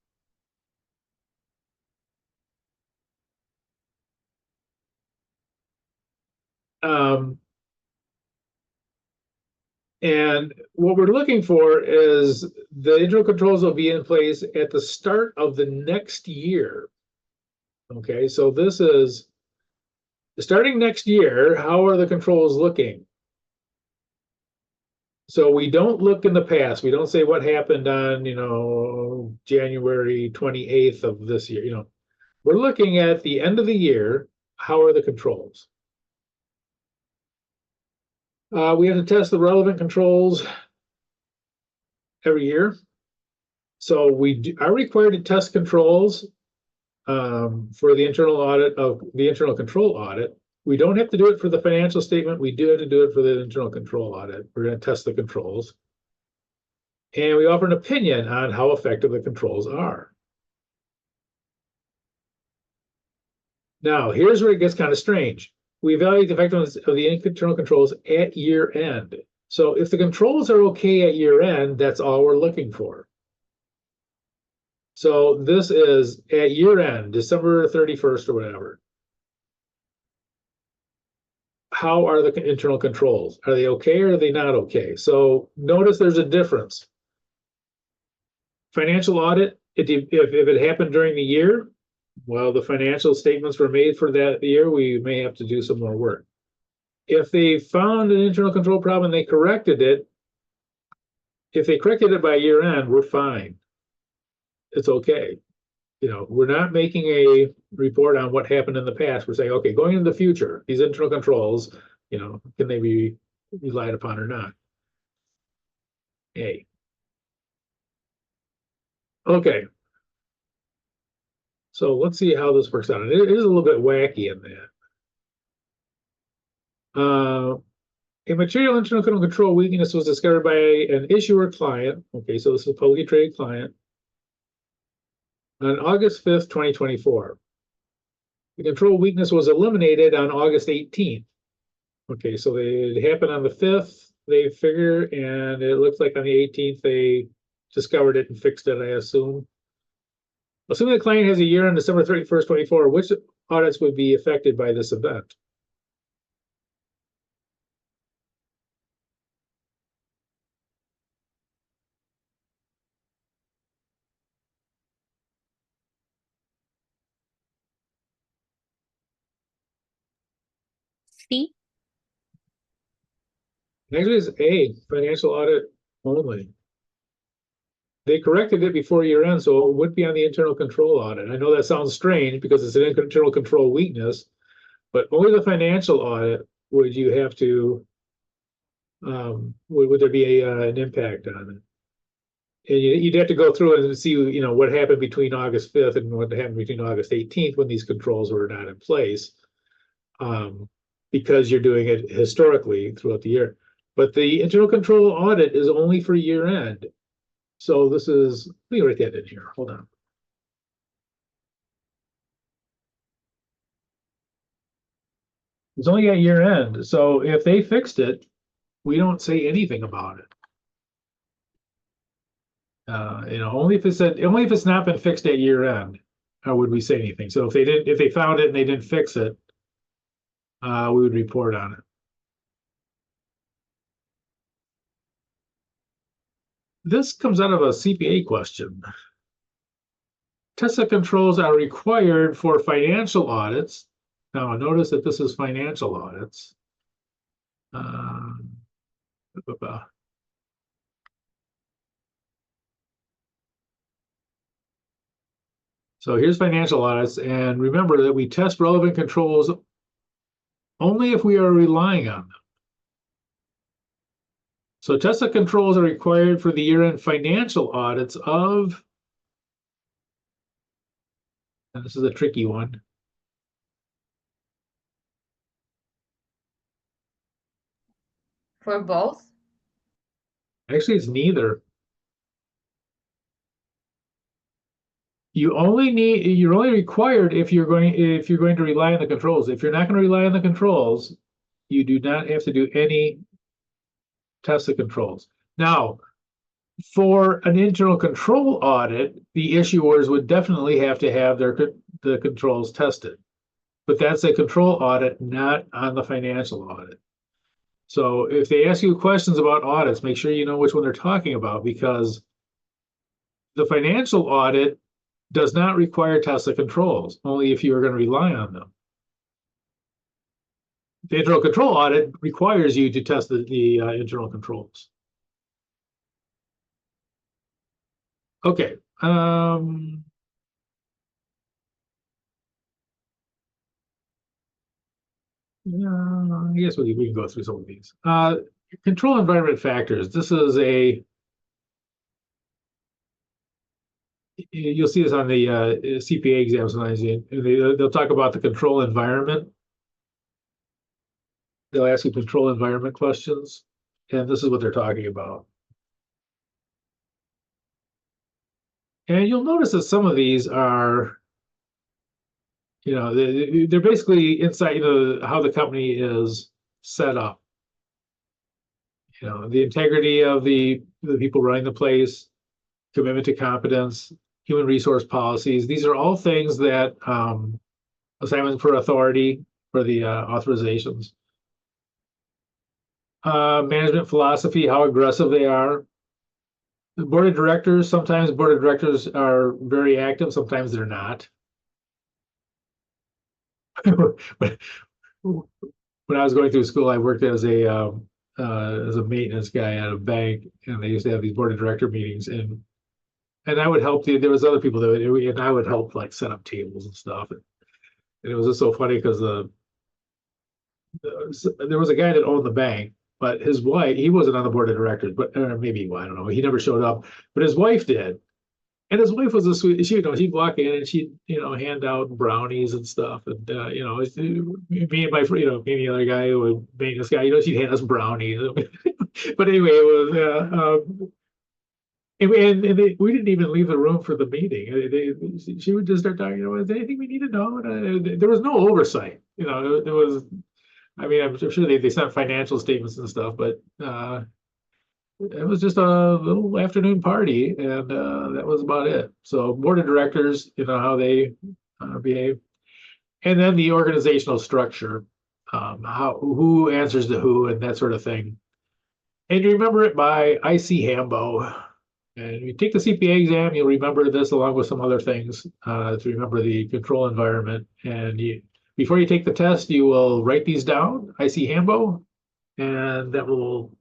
And what we're looking for is the internal controls will be in place at the start of the next year. Okay, so this is starting next year. How are the controls looking? So we don't look in the past. We don't say what happened on, January 28th of this year. We're looking at the end of the year. How are the controls? We have to test the relevant controls every year. So we are required to test controls for the internal audit of the internal control audit. We don't have to do it for the financial statement. We do have to do it for the internal control audit. We're going to test the controls. And we offer an opinion on how effective the controls are. Now, here's where it gets kind of strange. We evaluate the effectiveness of the internal controls at year end. So if the controls are okay at year end, that's all we're looking for. So this is at year end, December 31st or whatever. How are the internal controls? Are they okay or are they not okay? So notice there's a difference. Financial audit, if it happened during the year, well, the financial statements were made for that year, we may have to do some more work. If they found an internal control problem and they corrected it, if they corrected it by year end, we're fine. It's okay. we're not making a report on what happened in the past. We're saying, okay, going into the future, these internal controls, can they be relied upon or not? A. Okay. So let's see how this works out. It is a little bit wacky in that. A material internal control weakness was discovered by an issuer client. Okay, so this is a publicly traded client on August 5th, 2024. The control weakness was eliminated on August 18th. Okay, so it happened on the 5th, they figure, and it looks like on the 18th they discovered it and fixed it, I assume. Assuming the client has a year on December 31st, 24, which audits would be affected by this event? C. Actually, it's A, financial audit only. They corrected it before year end, so it would be on the internal control audit. I know that sounds strange because it's an internal control weakness, but only the financial audit would you have to, would there be an impact on it? And you'd have to go through and see, what happened between August 5th and what happened between August 18th when these controls were not in place, because you're doing it historically throughout the year. But the internal control audit is only for year end. So this is, let me write that in here. Hold on. It's only at year end. So if they fixed it, we don't say anything about it. Only if it's not been fixed at year end, would we say anything. So if they found it and they didn't fix it, we would report on it. This comes out of a CPA question. TESA controls are required for financial audits. Now, notice that this is financial audits. So here's financial audits, and remember that we test relevant controls only if we are relying on them. So TESA controls are required for the year-end financial audits of, and this is a tricky one. For both? Actually, it's neither. You're only required if you're going to rely on the controls. If you're not going to rely on the controls, you do not have to do any TESA controls. Now, for an internal control audit, the issuers would definitely have to have the controls tested. But that's a control audit, not on the financial audit. So if they ask you questions about audits, make sure you know which one they're talking about, because the financial audit does not require TESA controls, only if you are going to rely on them. The internal control audit requires you to test the internal controls. Okay. I guess we can go through some of these. Control environment factors. This is you'll see this on the CPA exams sometimes. They'll talk about the control environment. They'll ask you control environment questions, and this is what they're talking about. And you'll notice that some of these are, they're basically inside, how the company is set up. The integrity of the people running the place, commitment to competence, human resource policies. These are all things that assignment for authority for the authorizations. Management philosophy, how aggressive they are. The board of directors, sometimes board of directors are very active, sometimes they're not. When I was going through school, I worked as a maintenance guy at a bank, and they used to have these board of director meetings, and and I would help there was other people that would, and I would help like set up tables and stuff. And it was just so funny because there was a guy that owned the bank, but his wife, he wasn't on the board of directors, but maybe, well, I don't know, he never showed up, but his wife did. And his wife was a sweet, she'd walk in and she'd, hand out brownies and stuff. And, me and me and the other guy who would maintenance guy, she'd hand us brownies. But anyway, it was, we didn't even leave the room for the meeting. She would just start talking, is there anything we need to know? And, there was no oversight, there was, I mean, I'm sure they sent financial statements and stuff, but, it was just a little afternoon party, and that was about it. So board of directors, how they behave, and then the organizational structure, who answers to who, and that sort of thing. And you remember it by IC Hambo. And if you take the CPA exam, you'll remember this along with some other things to remember the control environment. And before you take the test, you will write these down, IC Hambo, and that will.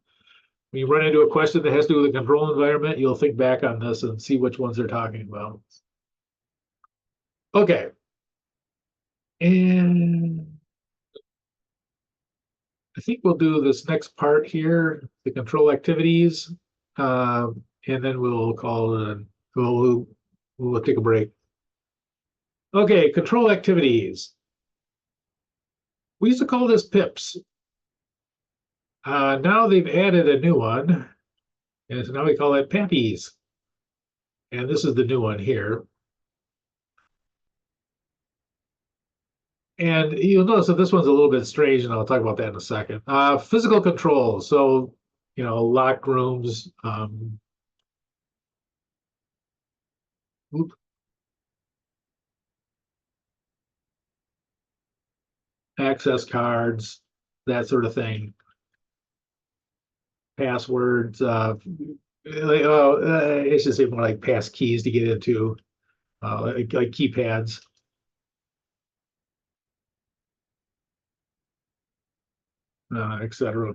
When you run into a question that has to do with the control environment, you'll think back on this and see which ones they're talking about. Okay. And I think we'll do this next part here, the control activities, and then we'll call it, we'll take a break. Okay, control activities. We used to call this PIPs. Now they've added a new one, and so now we call it PAPIs. And this is the new one here. And you'll notice that this one's a little bit strange, and I'll talk about that in a second. Physical control. So, locked rooms. Access cards, that sort of thing. Passwords. It's just more like pass keys to get into, like keypads. Etc.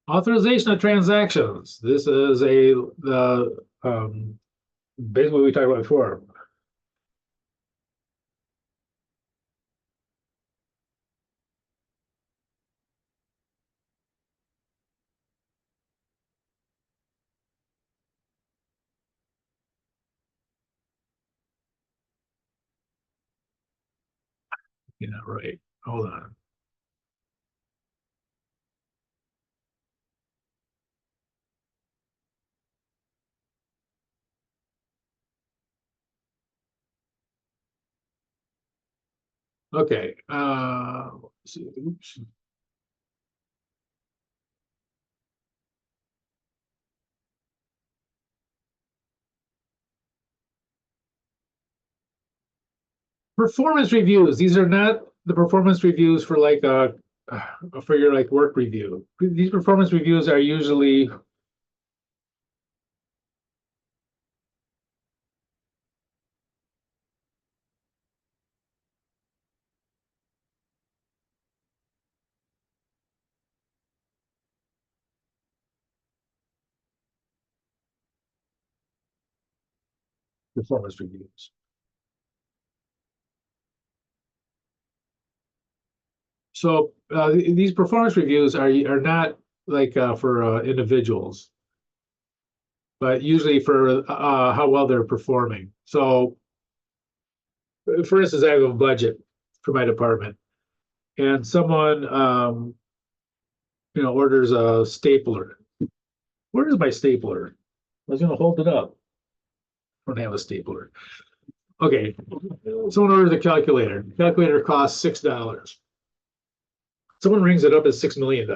Authorization of transactions. This is basically what we talked about before. Right. Hold on. Okay. Let's see. Oops. Performance reviews. These are not the performance reviews for like for your like work review. These performance reviews are usually performance reviews. So these performance reviews are not like for individuals, but usually for how well they're performing. So, for instance, I have a budget for my department, and someone orders a stapler. Where is my stapler? I was going to hold it up. I don't have a stapler. Okay, someone orders a calculator. The calculator costs $6. Someone rings it up as $6 million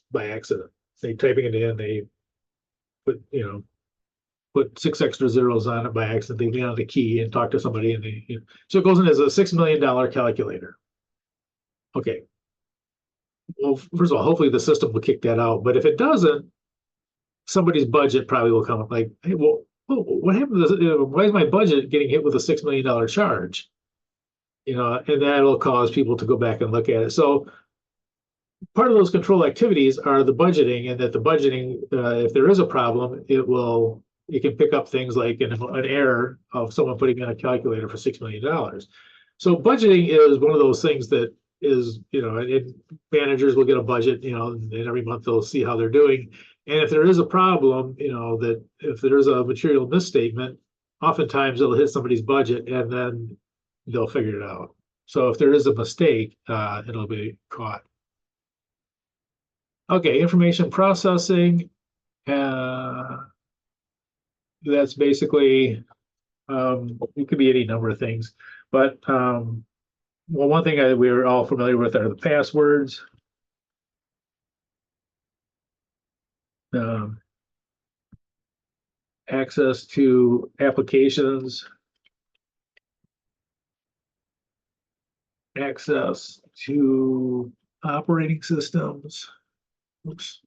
by accident. They typing it in, they put 6 extra zeros on it by accident. They nail the key and talk to somebody, and so it goes in as a $6 million calculator. Okay. Well, first of all, hopefully the system will kick that out. But if it doesn't, somebody's budget probably will come up like, hey, well, oh, what happened to this? Why is my budget getting hit with a $6 million charge? And that'll cause people to go back and look at it. So part of those control activities are the budgeting, and that the budgeting, if there is a problem, it can pick up things like an error of someone putting in a calculator for $6 million. So budgeting is one of those things that is, managers will get a budget, and every month they'll see how they're doing. And if there is a problem, that if there's a material misstatement, oftentimes it'll hit somebody's budget and then they'll figure it out. So if there is a mistake, it'll be caught. Okay, information processing. That's basically, it could be any number of things. But well, one thing we're all familiar with are the passwords. Access to applications. Access to operating systems. Oops.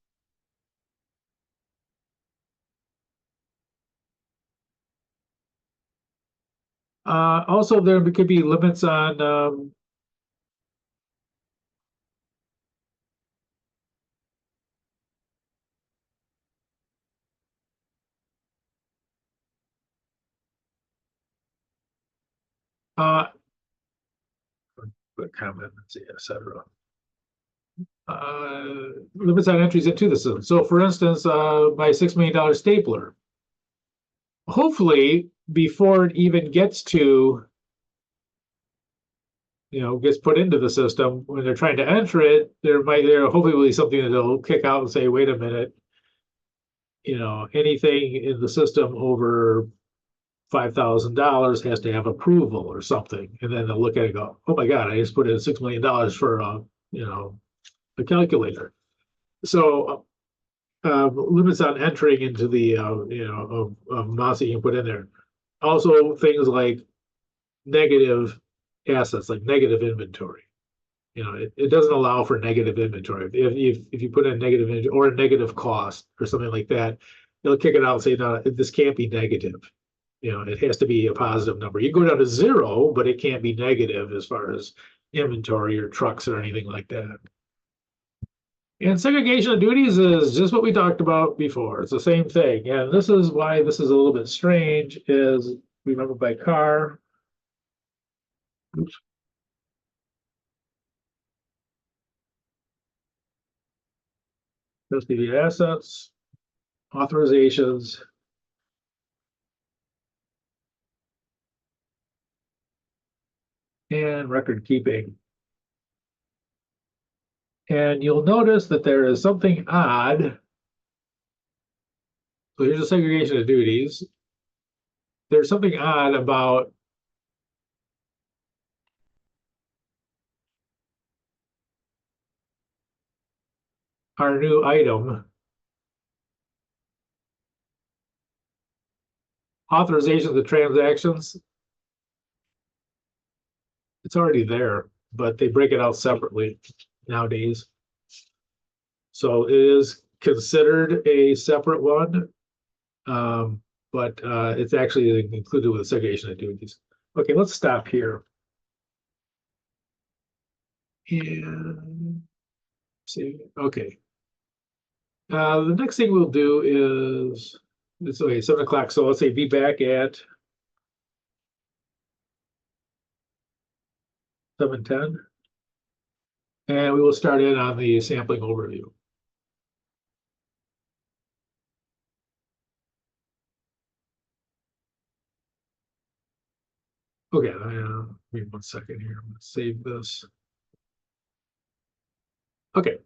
Also, there could be limits on comments, etc. Limits on entries into the system. So, for instance, my $6 million stapler. Hopefully, before it even gets to, gets put into the system, when they're trying to enter it, there hopefully will be something that'll kick out and say, wait a minute, anything in the system over $5,000 has to have approval or something. And then they'll look at it and go, oh my God, I just put in $6 million for a calculator. So limits on entering into the amounts that you can put in there. Also things like negative assets, like negative inventory. It doesn't allow for negative inventory. If you put in negative inventory or a negative cost or something like that, they'll kick it out and say, no, this can't be negative. It has to be a positive number. You go down to zero, but it can't be negative as far as inventory or trucks or anything like that. And segregation of duties is just what we talked about before. It's the same thing. And this is why this is a little bit strange is, remember by car. Oops. Custody assets, authorizations, and record keeping. And you'll notice that there is something odd. So here's a segregation of duties. There's something odd about our new item, authorizations of transactions. It's already there, but they break it out separately nowadays. So it is considered a separate one, but it's actually included with the segregation of duties. Okay, let's stop here. And see, okay. The next thing we'll do is, it's okay, 7 o'clock. So let's say be back at 7:10. And we will start in on the sampling overview. Okay, give me 1 second here. I'm going to save this. Okay.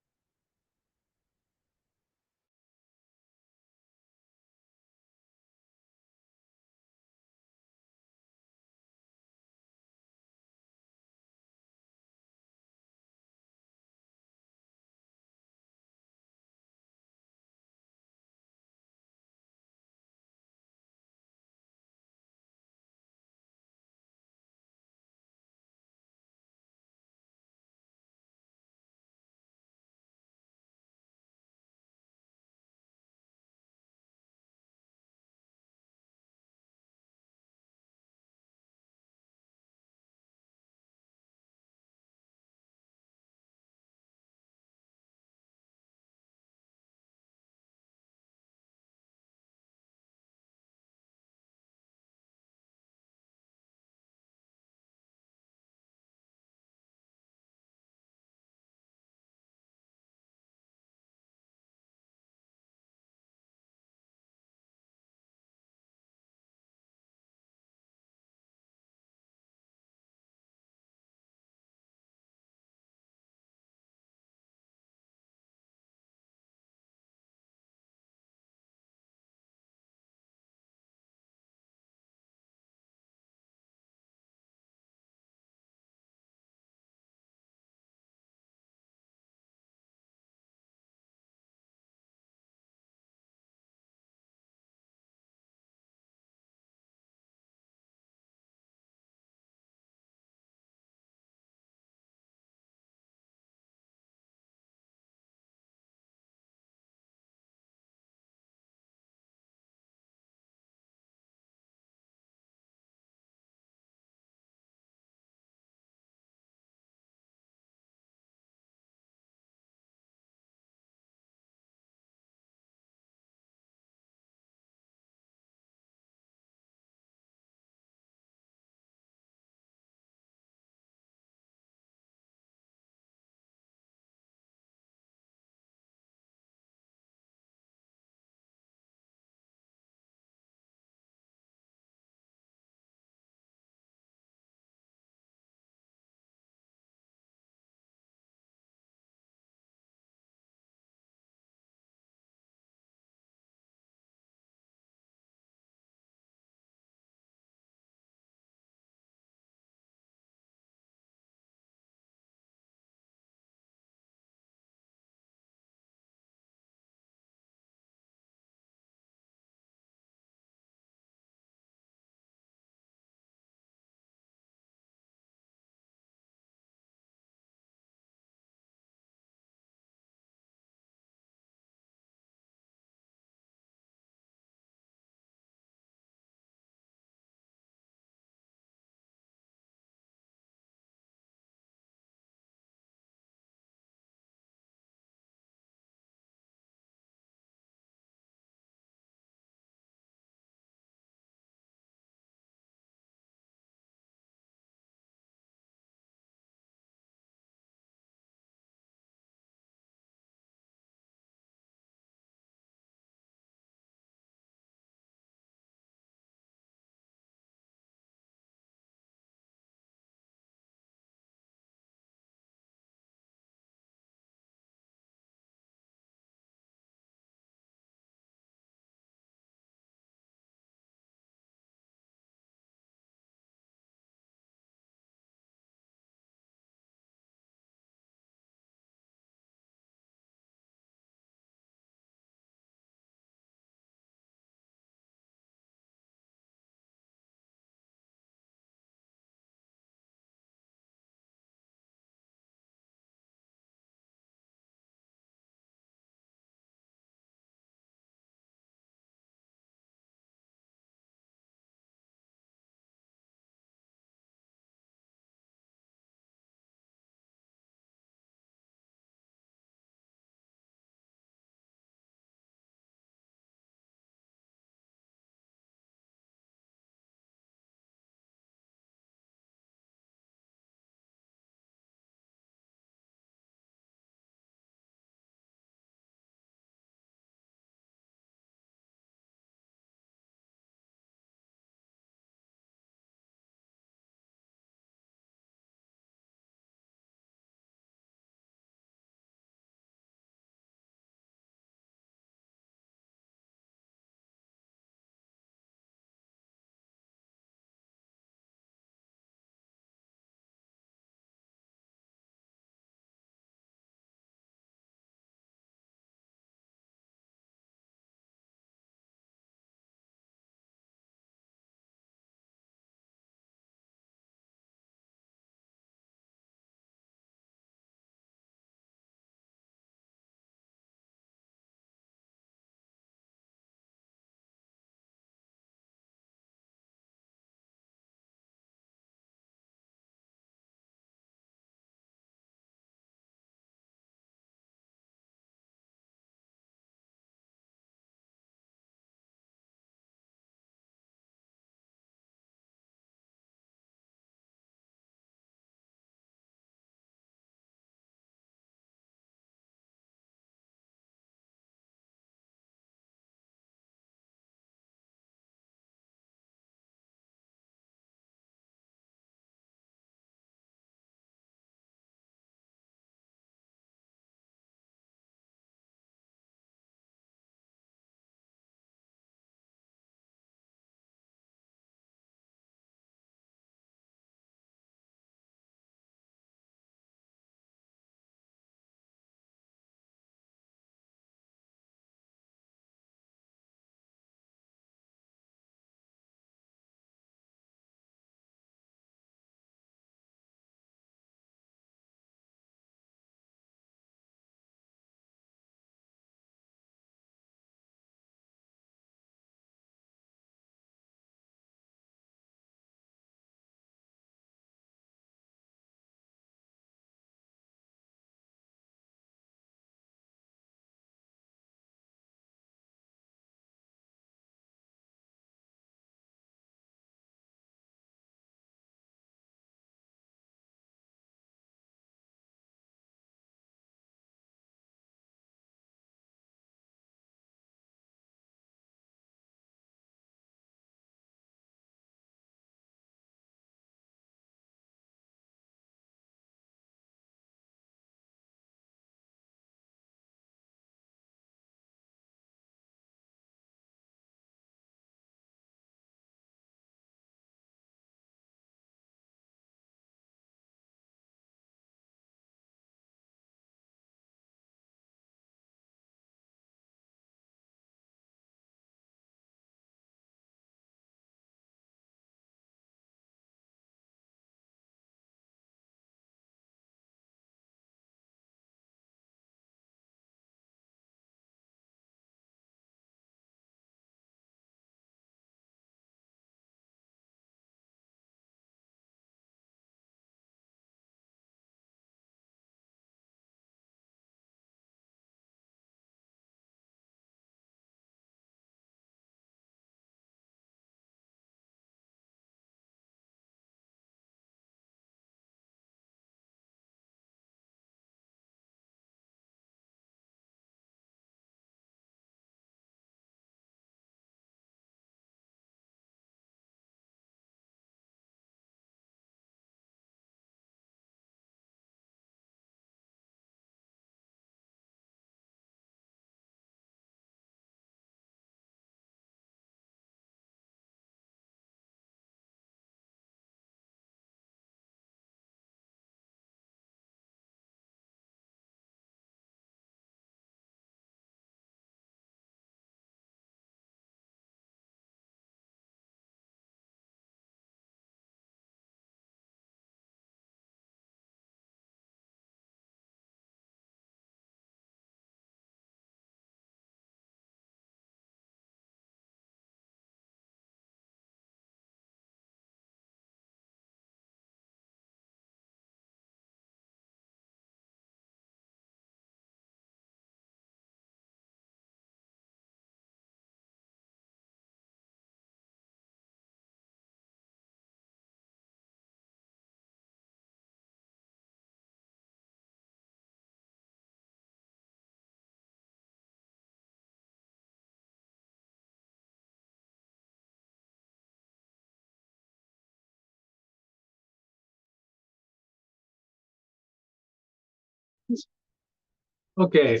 Okay,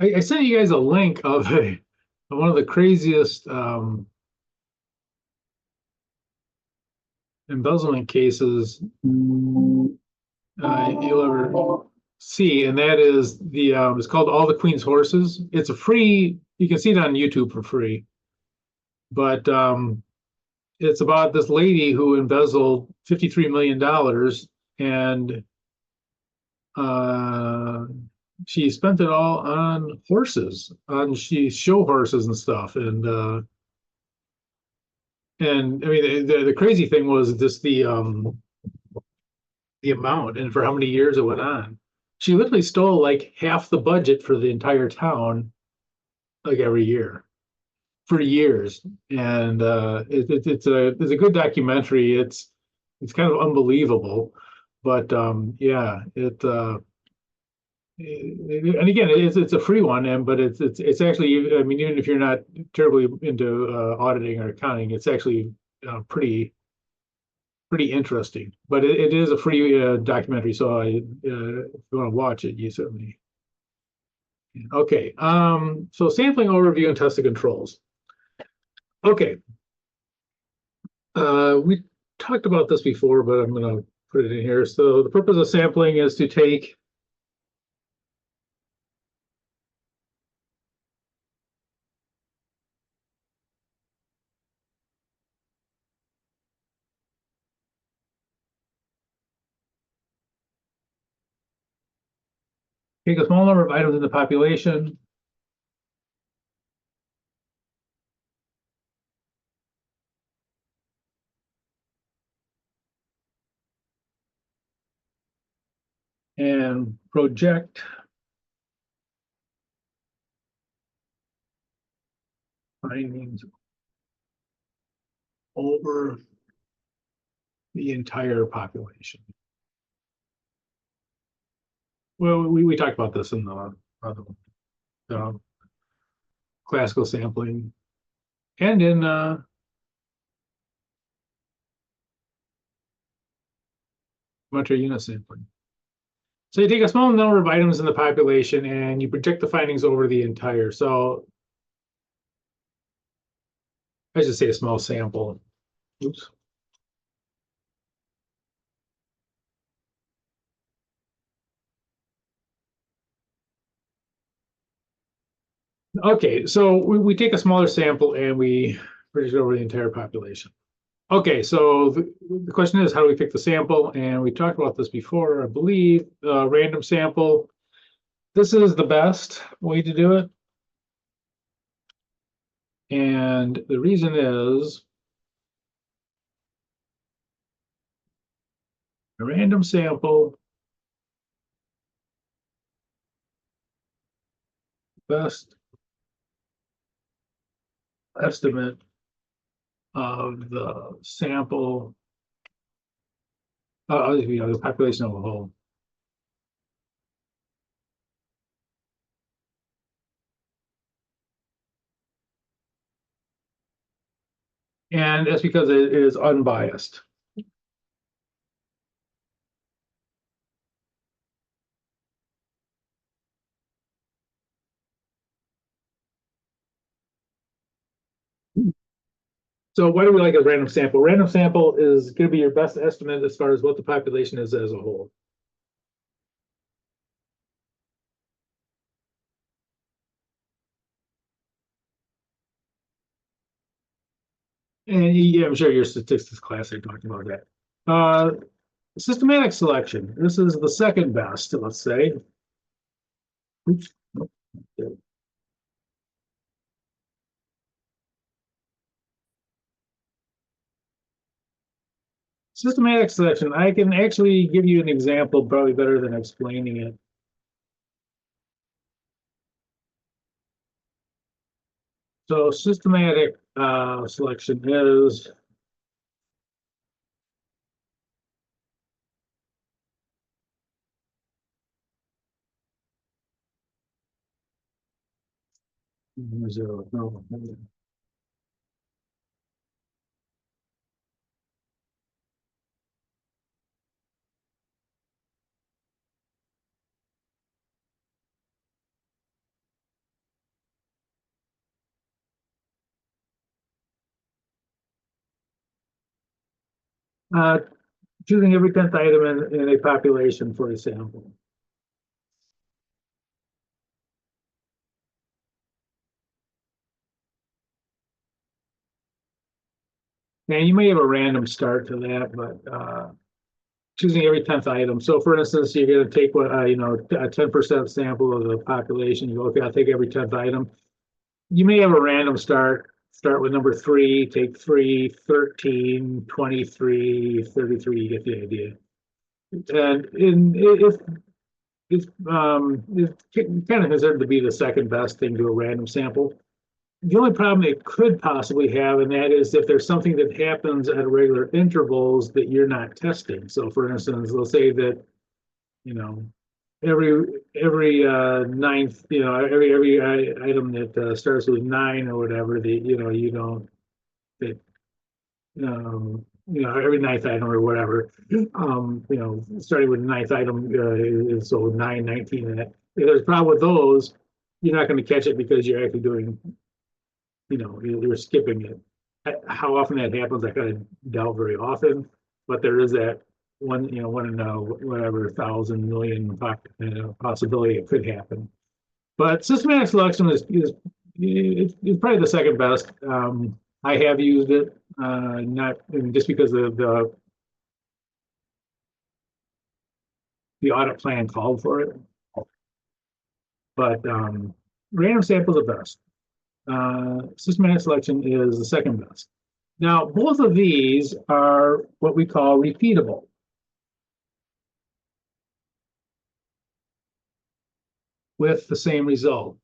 I sent you guys a link of one of the craziest embezzlement cases you'll ever see, and that is it's called All the Queen's Horses. It's a free, you can see it on YouTube for free, but it's about this lady who embezzled $53 million, and uh, she spent it all on horses, on she show horses and stuff, and I mean the crazy thing was just the amount and for how many years it went on. She literally stole like half the budget for the entire town, like every year for years. And it's a good documentary. It's kind of unbelievable, but yeah, and again, it's a free one, and but it's actually, I mean, even if you're not terribly into auditing or accounting, it's actually pretty interesting. But it is a free documentary, so if you want to watch it, you certainly. Okay. So sampling overview and test of controls. Okay. We talked about this before, but I'm going to put it in here. So the purpose of sampling is to take a small number of items in the population and project findings over the entire population. Well, we talked about this in the other one, the classical sampling, and in metro unit sampling. So you take a small number of items in the population and you project the findings over the entire. So I should say a small sample. Oops. Okay, so we take a smaller sample and we project it over the entire population. Okay, so the question is, how do we pick the sample? And we talked about this before, I believe. Random sample. This is the best way to do it. And the reason is a random sample, best estimate of the sample, the population of a whole. And that's because it is unbiased. So why do we like a random sample? Random sample is going to be your best estimate as far as what the population is as a whole. And yeah, I'm sure your statistics class are talking about that. Systematic selection. This is the second best, let's say. Oops. Systematic selection. I can actually give you an example, probably better than explaining it. So systematic selection is zero. No. Choosing every 10th item in a population for a sample. Now, you may have a random start to that, but choosing every 10th item. So for instance, you're going to take what, a 10% sample of the population. You go, okay, I'll take every 10th item. You may have a random start with number 3, take 3, 13, 23, 33, you get the idea. And it's kind of considered to be the second best thing to a random sample. The only problem it could possibly have, and that is if there's something that happens at regular intervals that you're not testing. So for instance, let's say that, every ninth, every item that starts with 9 or whatever, that, you don't, that, every ninth item or whatever, starting with the ninth item, so 9, 19, and that. If there's a problem with those, you're not going to catch it because you're actually doing, you're skipping it. How often that happens, I kind of doubt very often, but there is that one in whatever 1,000 million possibility it could happen. But systematic selection is probably the second best. I have used it, not just because of the audit plan called for it, but random sample is the best. Systematic selection is the second best. Now, both of these are what we call repeatable. With the same result.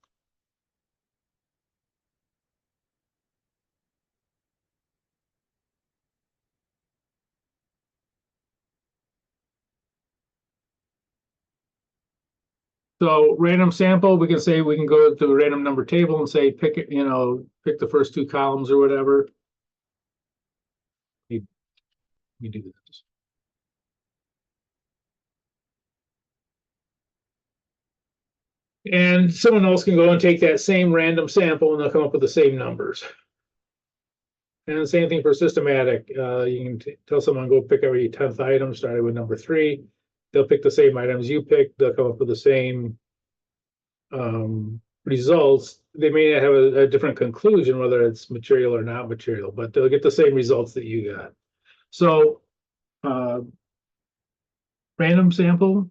So random sample, we can go to the random number table and say, pick the first 2 columns or whatever. We do this. And someone else can go and take that same random sample and they'll come up with the same numbers. And the same thing for systematic. You can tell someone, go pick every 10th item, starting with number 3. They'll pick the same items you picked. They'll come up with the same results. They may have a different conclusion, whether it's material or not material, but they'll get the same results that you got. So random sample,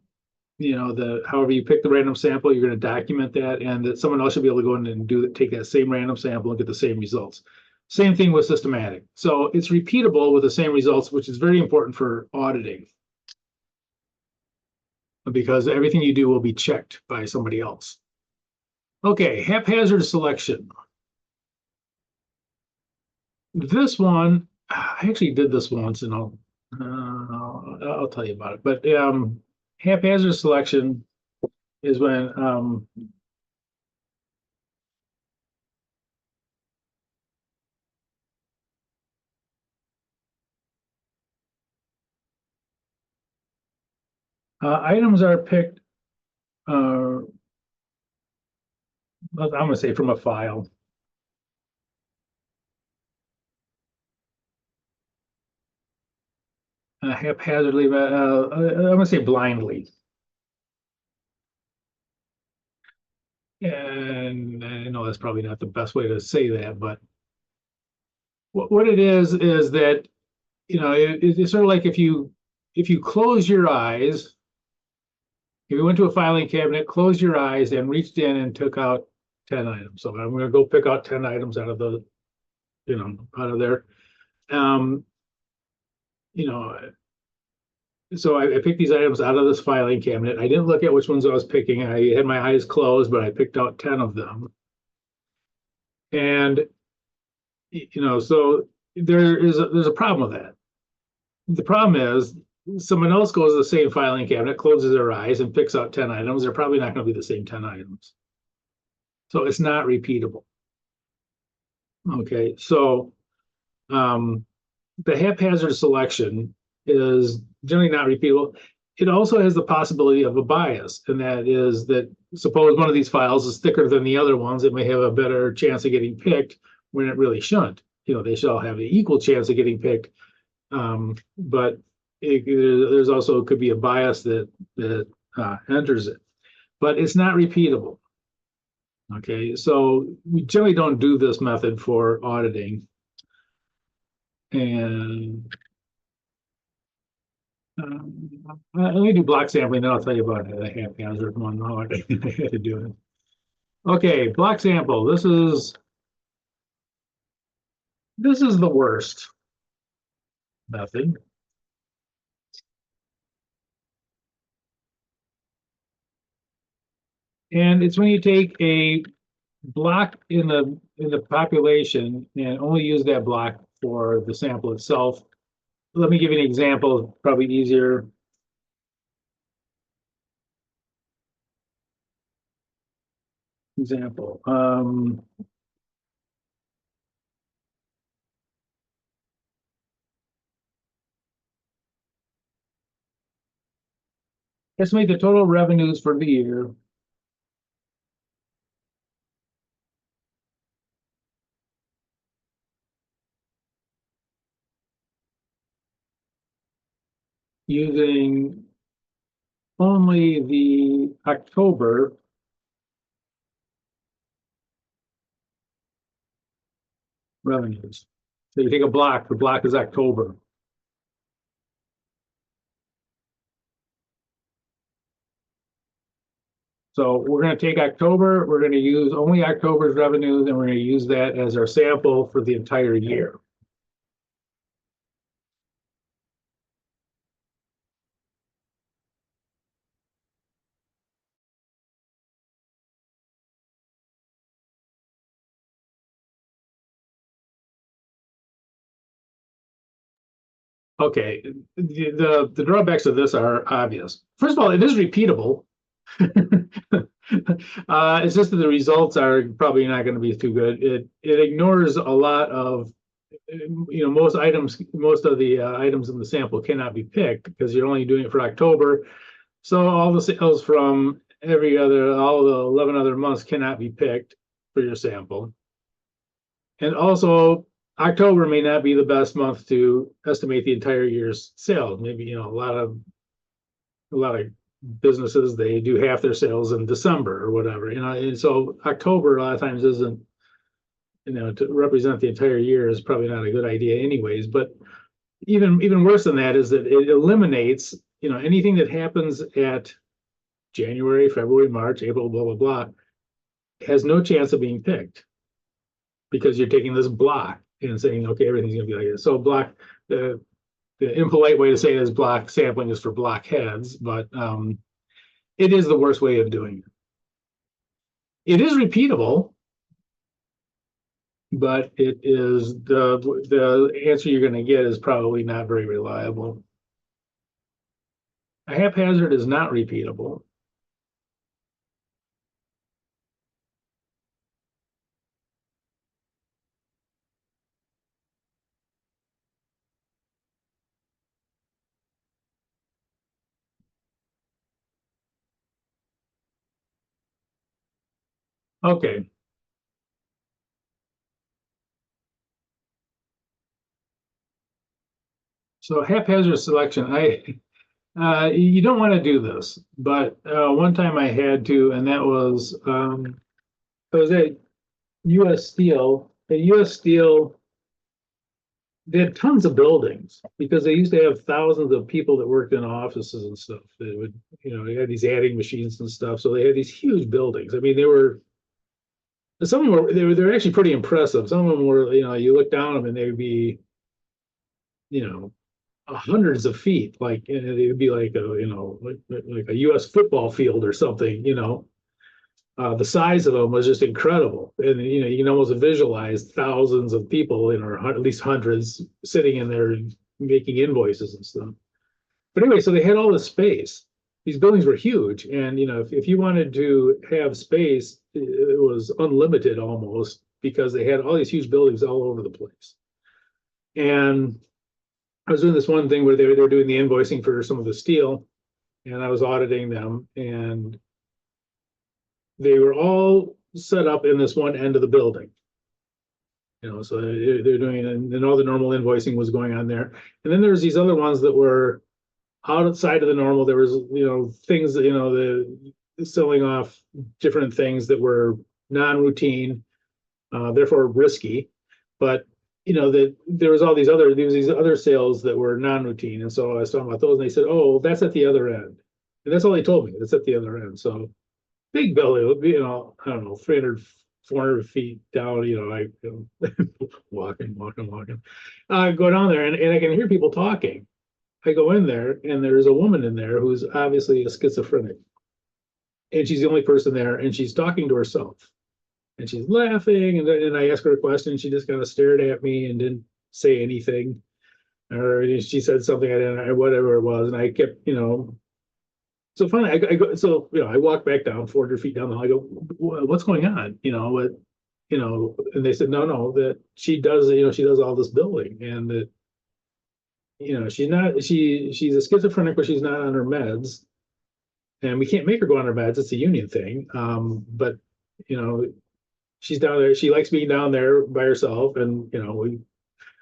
however you pick the random sample, you're going to document that, and that someone else should be able to go in and take that same random sample and get the same results. Same thing with systematic. So it's repeatable with the same results, which is very important for auditing, because everything you do will be checked by somebody else. Okay, haphazard selection. This one, I actually did this once, and I'll tell you about it. But haphazard selection is when items are picked, I'm going to say from a file. Haphazardly, I'm going to say blindly. And I know that's probably not the best way to say that, but what it is that, it's sort of like if you close your eyes, if you went to a filing cabinet, closed your eyes and reached in and took out 10 items. So I'm going to go pick out 10 items out of the, out of there. So I picked these items out of this filing cabinet. I didn't look at which ones I was picking. I had my eyes closed, but I picked out 10 of them. And, so there's a problem with that. The problem is someone else goes to the same filing cabinet, closes their eyes, and picks out 10 items. They're probably not going to be the same 10 items. So it's not repeatable. Okay, so the haphazard selection is generally not repeatable. It also has the possibility of a bias, and that is that suppose one of these files is thicker than the other ones, it may have a better chance of getting picked when it really shouldn't. They should all have an equal chance of getting picked. But there's also could be a bias that enters it, but it's not repeatable. Okay, so we generally don't do this method for auditing. And let me do block sampling, then I'll tell you about the haphazard one, how I had to do it. Okay, block sample. This is the worst method. And it's when you take a block in the population and only use that block for the sample itself. Let me give you an example, probably easier. Example. Estimate the total revenues for the year using only the October revenues. So you take a block, the block is October. So we're going to take October, we're going to use only October's revenues, and we're going to use that as our sample for the entire year. Okay, the drawbacks of this are obvious. First of all, it is repeatable. It's just that the results are probably not going to be too good. It ignores a lot of, most of the items in the sample cannot be picked because you're only doing it for October. So all the sales from all the 11 other months cannot be picked for your sample. And also, October may not be the best month to estimate the entire year's sales. Maybe, a lot of businesses, they do half their sales in December or whatever, and so October a lot of times isn't, to represent the entire year is probably not a good idea anyways. But even worse than that is that it eliminates, anything that happens at January, February, March, April, blah, blah, blah, has no chance of being picked because you're taking this block and saying, okay, everything's gonna be like this. So block, the impolite way to say it is block sampling is for blockheads, but it is the worst way of doing it. It is repeatable, but it is the answer you're going to get is probably not very reliable. A haphazard is not repeatable. Okay. So haphazard selection, you don't want to do this, but one time I had to, and that was I was at U.S. Steel. At U.S. Steel, they had tons of buildings because they used to have thousands of people that worked in offices and stuff. They would, they had these adding machines and stuff. So they had these huge buildings. I mean, some of them were actually pretty impressive. Some of them were, you look down them and they would be, hundreds of feet, like, and it would be like like a U.S. football field or something. The size of them was just incredible, and you can almost visualize thousands of people, or at least hundreds, sitting in there making invoices and stuff. But anyway, so they had all this space. These buildings were huge, and if you wanted to have space, it was unlimited almost because they had all these huge buildings all over the place. And I was doing this one thing where they were doing the invoicing for some of the steel, and I was auditing them, and they were all set up in this one end of the building. So they're doing it, and all the normal invoicing was going on there. And then there's these other ones that were outside of the normal. There was, things that, the selling off different things that were non-routine, therefore risky. But that there was these other sales that were non-routine. And so I was talking about those, and they said, oh, that's at the other end. And that's all they told me. That's at the other end. So big building, it would be, I don't know, 300, 400 feet down, walking. I go down there, and I can hear people talking. I go in there, and there's a woman in there who's obviously a schizophrenic. And she's the only person there, and she's talking to herself. And she's laughing, and I asked her a question. She just kind of stared at me and didn't say anything. Or she said something, I didn't, whatever it was. And I kept, so finally, I go, so, I walk back down 400 feet down the hall. I go, what's going on? And they said, no, that she does, she does all this building, and that, she's a schizophrenic, but she's not on her meds. And we can't make her go on her meds. It's a union thing. But, she's down there. She likes being down there by herself. And,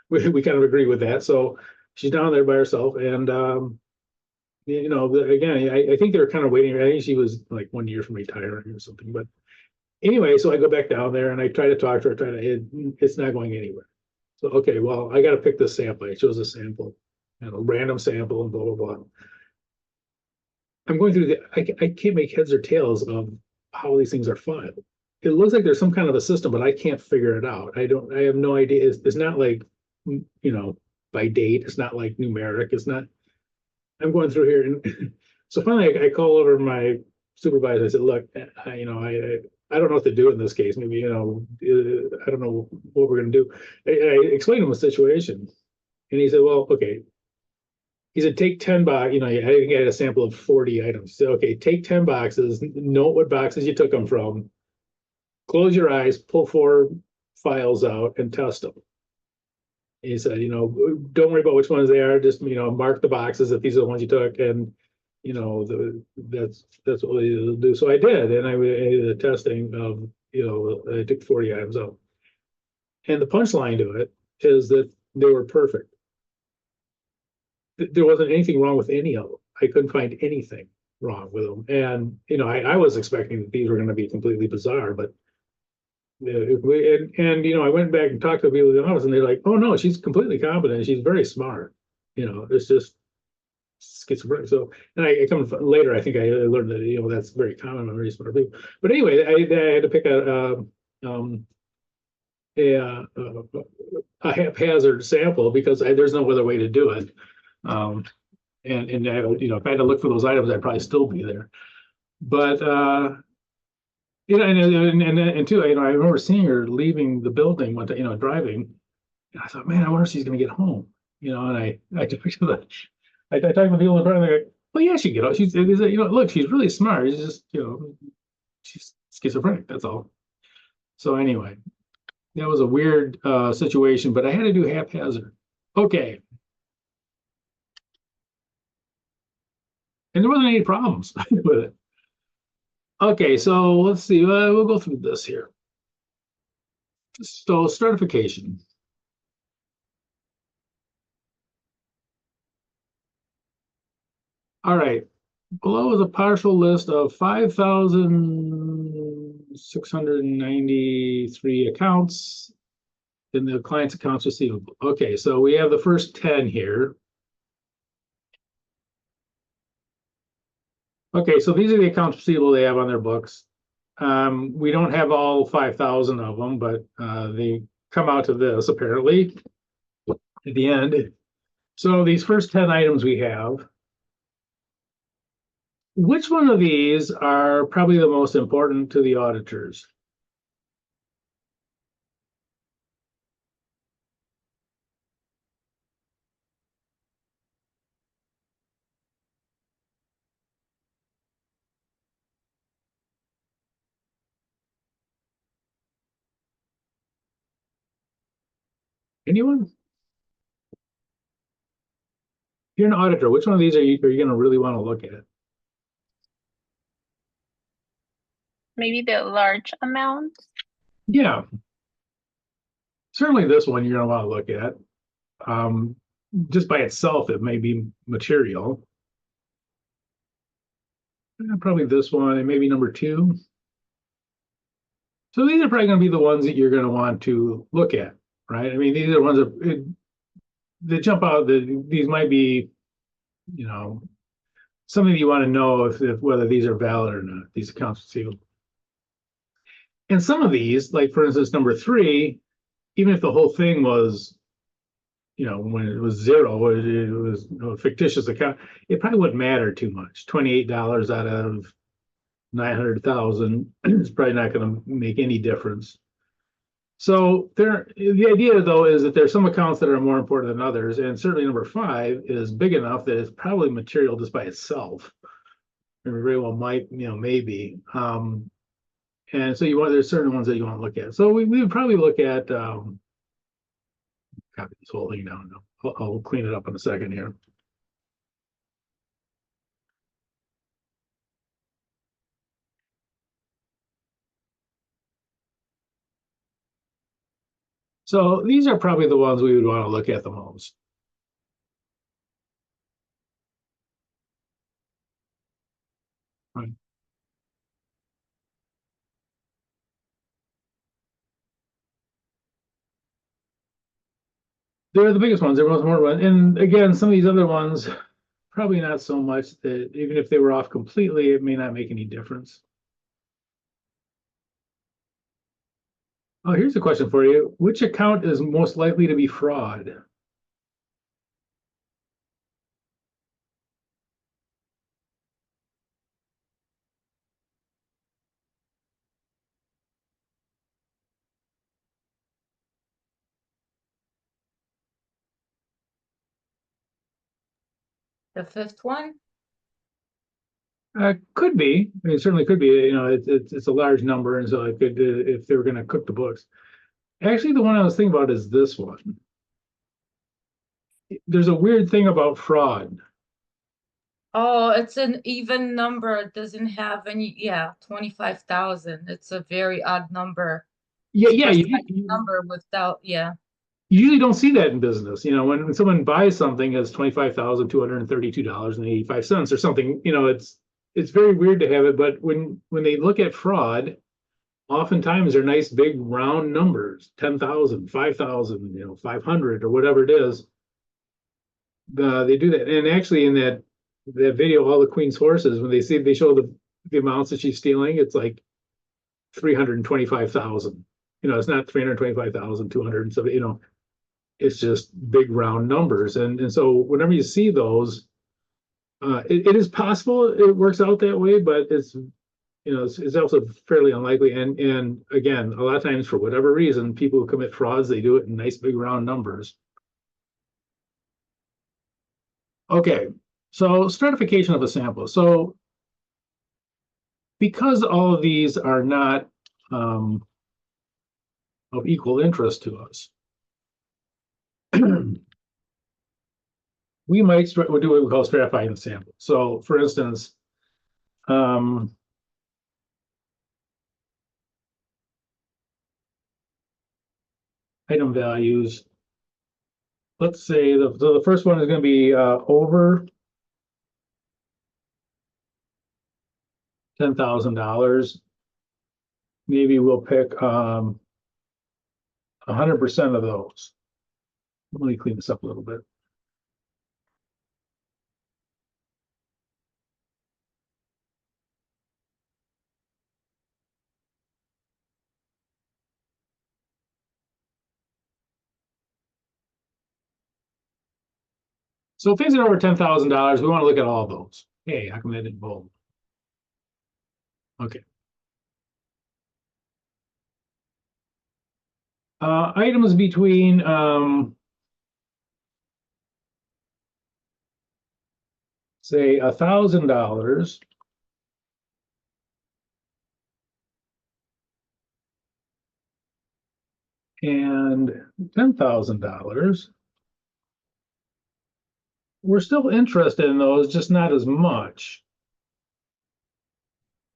we kind of agree with that. So she's down there by herself. And, again, I think they're kind of waiting. I think she was like 1 year from retiring or something. But anyway, so I go back down there and I try to talk to her, it's not going anywhere. So, okay, well, I got to pick this sample. It shows a sample, a random sample, and blah, blah, blah. I'm going through I can't make heads or tails of how these things are filed. It looks like there's some kind of a system, but I can't figure it out. I have no idea. It's not like, by date. It's not like numeric. It's not. I'm going through here, and so finally I call over my supervisor. I said, look, I don't know what to do in this case. Maybe, I don't know what we're going to do. I explained to him the situation, and he said, well, okay. He said, take 10 boxes, I think I had a sample of 40 items. He said, okay, take 10 boxes, note what boxes you took them from, close your eyes, pull 4 files out, and test them. He said, don't worry about which ones they are, just, mark the boxes that these are the ones you took, and, that's what we'll do. So I did, and I did the testing of, I took 40 items out. And the punchline to it is that they were perfect. There wasn't anything wrong with any of them. I couldn't find anything wrong with them. And, I was expecting that these were going to be completely bizarre, but I went back and talked to people in the office, and they're like, oh no, she's completely competent. She's very smart. It's just schizophrenic. So, and I come later, I think I learned that, that's very common among very smart people. But anyway, I had to pick a haphazard sample because there's no other way to do it. And if I had to look for those items, I'd probably still be there. But and too, I remember seeing her leaving the building one day, driving, and I thought, man, I wonder if she's going to get home. And I talked to the people in front of me. Well, yeah, she get out. She's, look, she's really smart. She's just, she's schizophrenic. That's all. So anyway, that was a weird situation, but I had to do haphazard. Okay. And there wasn't any problems with it. Okay, so let's see. We'll go through this here. So certification. All right. Below is a partial list of 5,693 accounts in the client's accounts receivable. Okay, so we have the first 10 here. Okay, so these are the accounts receivable they have on their books. We don't have all 5,000 of them, but they come out to this apparently at the end. So these first 10 items we have, which one of these are probably the most important to the auditors? Anyone? If you're an auditor, which one of these are you going to really want to look at? Maybe the large amounts. Yeah. Certainly this one you're gonna want to look at. Just by itself, it may be material. Probably this one and maybe number 2. So these are probably going to be the ones that you're going to want to look at, right? I mean, these are ones that jump out. These might be, you know, something you want to know if whether these are valid or not, these accounts receivable. And some of these, like for instance, number 3, even if the whole thing was, you know, when it was 0, it was a fictitious account, it probably wouldn't matter too much. $28 out of 900,000 is probably not going to make any difference. So the idea though is that there's some accounts that are more important than others, and certainly number 5 is big enough that it's probably material just by itself. It very well might, you know, maybe. And so there's certain ones that you want to look at. So we would probably look at copy this whole thing down. I'll clean it up in a second here. So these are probably the ones we would want to look at the most. Right. They're the biggest ones. They're most important. And again, some of these other ones, probably not so much that even if they were off completely, it may not make any difference. Oh, here's a question for you. Which account is most likely to be fraud? The 5th one? Could be. I mean, it certainly could be. You know, it's a large number, and so it could, if they were going to cook the books. Actually, the one I was thinking about is this one. There's a weird thing about fraud. Oh, it's an even number. It doesn't have any, yeah, 25,000. It's a very odd number. Yeah, It's yeah. precise number without, yeah. You usually don't see that in business. You know, when someone buys something as $25,232.85 or something, you know, it's very weird to have it. But when they look at fraud, oftentimes they're nice big round numbers, 10,000, 5,000, you know, 500 or whatever it is. They do that. And actually in that video, All the Queen's Horses, when they show the amounts that she's stealing, it's like 325,000. You know, it's not 325,270, you know, it's just big round numbers. And so whenever you see those, it is possible it works out that way, but it's, you know, it's also fairly unlikely. And again, a lot of times for whatever reason, people who commit frauds, they do it in nice big round numbers. Okay, so stratification of a sample. So because all of these are not of equal interest to us, we might do what we call stratifying the sample. So for instance, item values. Let's say the first one is going to be over $10,000. Maybe we'll pick 100% of those. Let me clean this up a little bit. So things that are over $10,000, we want to look at all those. Hey, how come that didn't bold? Okay. Items between say $1,000 and $10,000. We're still interested in those, just not as much.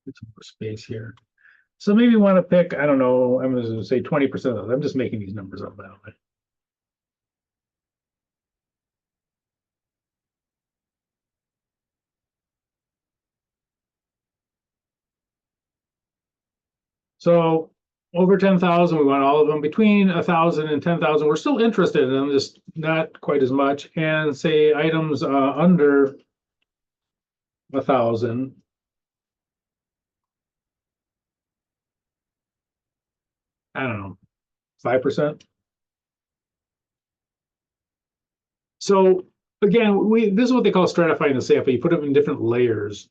Get some more space here. So maybe you want to pick, I don't know, I'm going to say 20% of those. I'm just making these numbers up now. So over 10,000, we want all of them. Between 1,000 and 10,000, we're still interested in them, just not quite as much. And say items under 1,000. I don't know, 5%. So again, this is what they call stratifying the sample. You put them in different layers.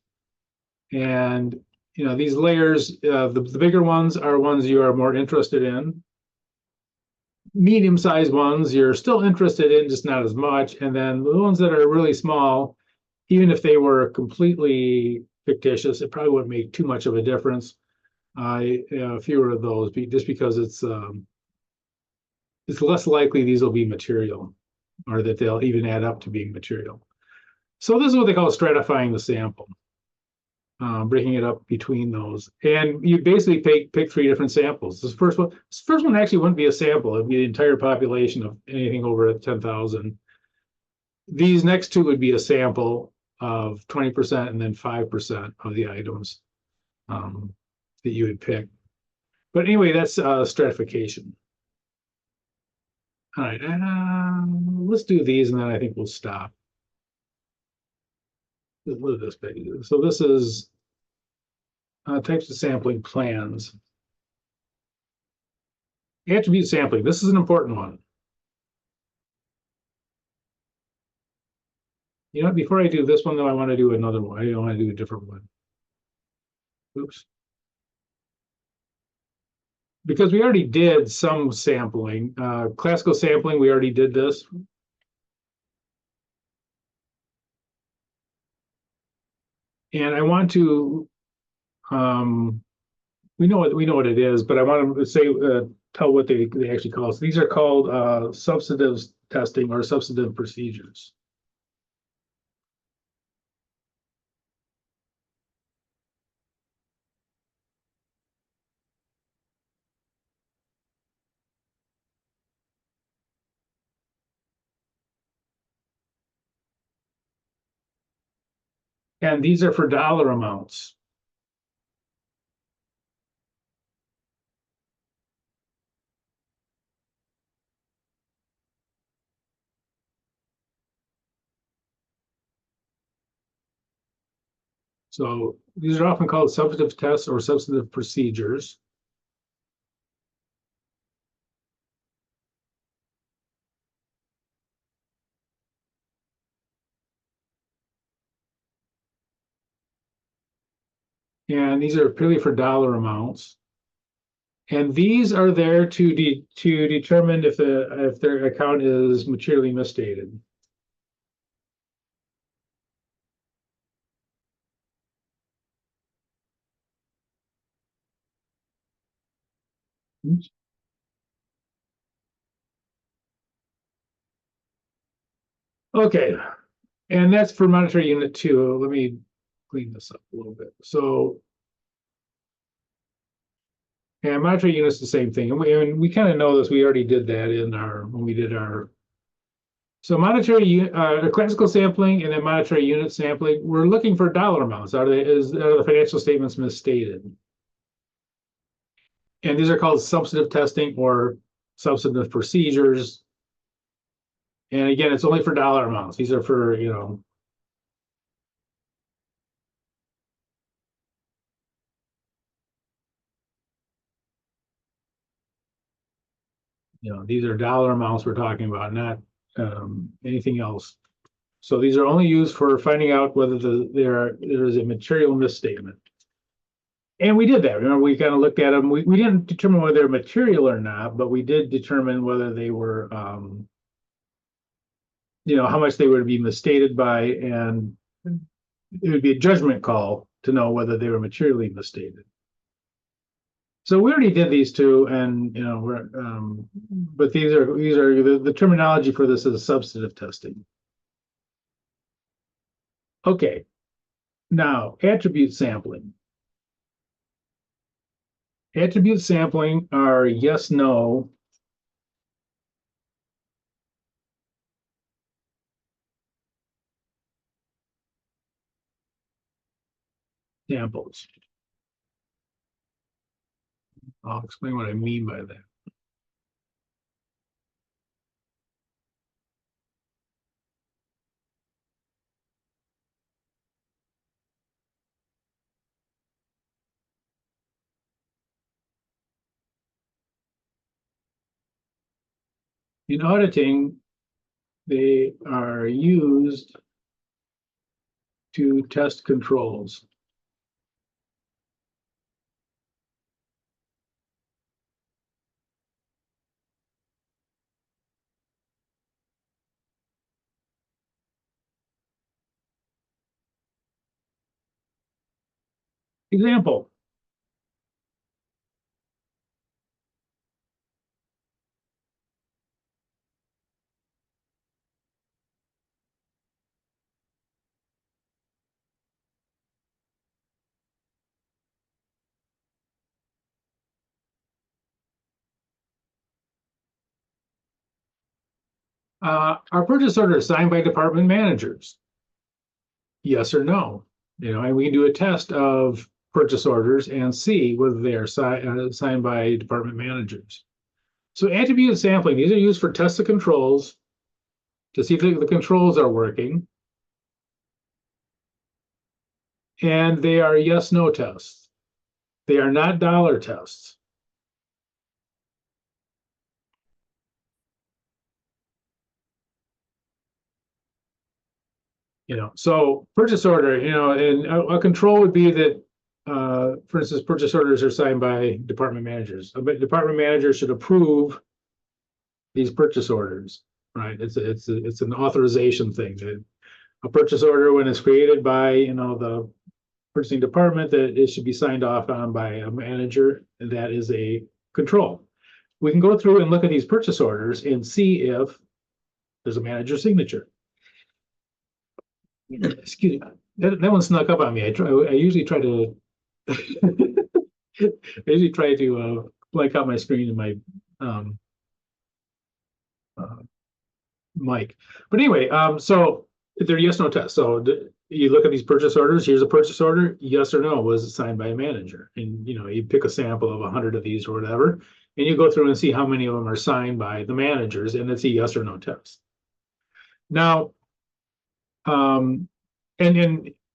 And these layers, the bigger ones are ones you are more interested in. Medium-sized ones you're still interested in, just not as much. And then the ones that are really small, even if they were completely fictitious, it probably wouldn't make too much of a difference. Fewer of those, just because it's less likely these will be material, or that they'll even add up to being material. So this is what they call stratifying the sample. Breaking it up between those, and you basically pick three different samples. This first one actually wouldn't be a sample; it'd be the entire population of anything over 10,000. These next two would be a sample of 20% and then 5% of the items that you would pick. But anyway, that's stratification. All right, let's do these, and then I think we'll stop. What is this page? So this is types of sampling plans. Attribute sampling. This is an important one. Before I do this one, though, I want to do another one. I want to do a different one. Oops. Because we already did some sampling. Classical sampling, we already did this. And I want to, we know what it is, but I want to say, tell what they actually call us. These are called substantive testing or substantive procedures. And these are for dollar amounts. So these are often called substantive tests or substantive procedures. And these are purely for dollar amounts. And these are there to determine if their account is materially misstated. Oops. Okay, and that's for monetary unit 2. Let me clean this up a little bit. So, and monetary unit is the same thing, and we kind of know this. We already did that when we did our. So monetary classical sampling and then monetary unit sampling, we're looking for dollar amounts. Are the financial statements misstated? And these are called substantive testing or substantive procedures. And again, it's only for dollar amounts. These are for, these are dollar amounts we're talking about, not anything else. So these are only used for finding out whether there is a material misstatement. And we did that. Remember, we kind of looked at them. We didn't determine whether they're material or not, but we did determine whether they were, how much they would be misstated by, and it would be a judgment call to know whether they were materially misstated. So we already did these two, and but these are the terminology for this is substantive testing. Okay, now attribute sampling. Attribute sampling are yes, no. Samples. I'll explain what I mean by that. In auditing, they are used to test controls. Example. Our purchase order is signed by department managers. Yes or no? And we can do a test of purchase orders and see whether they are signed by department managers. So attribute sampling, these are used for test of controls to see if the controls are working. And they are yes/no tests. They are not dollar tests. So purchase order, and a control would be that, for instance, purchase orders are signed by department managers. A department manager should approve these purchase orders, right? It's an authorization thing. A purchase order, when it's created by the purchasing department, that it should be signed off on by a manager, and that is a control. We can go through and look at these purchase orders and see if there's a manager signature. Excuse me, that one snuck up on me. I usually try to blank out my screen and my mic. But anyway, so they're yes/no tests. So you look at these purchase orders. Here's a purchase order. Yes or no, was it signed by a manager? And you pick a sample of 100 of these or whatever, and you go through and see how many of them are signed by the managers, and it's a yes or no test. Now, and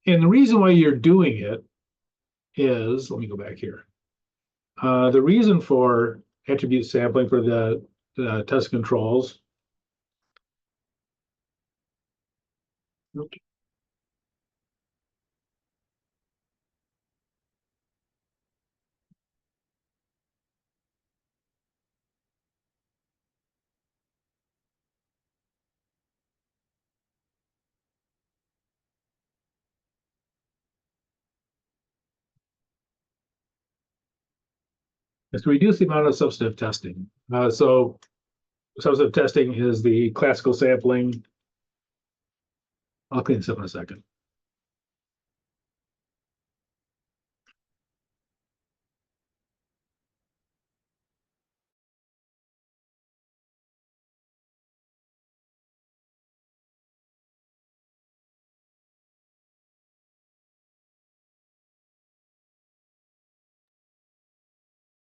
the reason why you're doing it is, let me go back here. The reason for attribute sampling for the test controls. Is to reduce the amount of substantive testing. So substantive testing is the classical sampling. I'll clean this up in a second.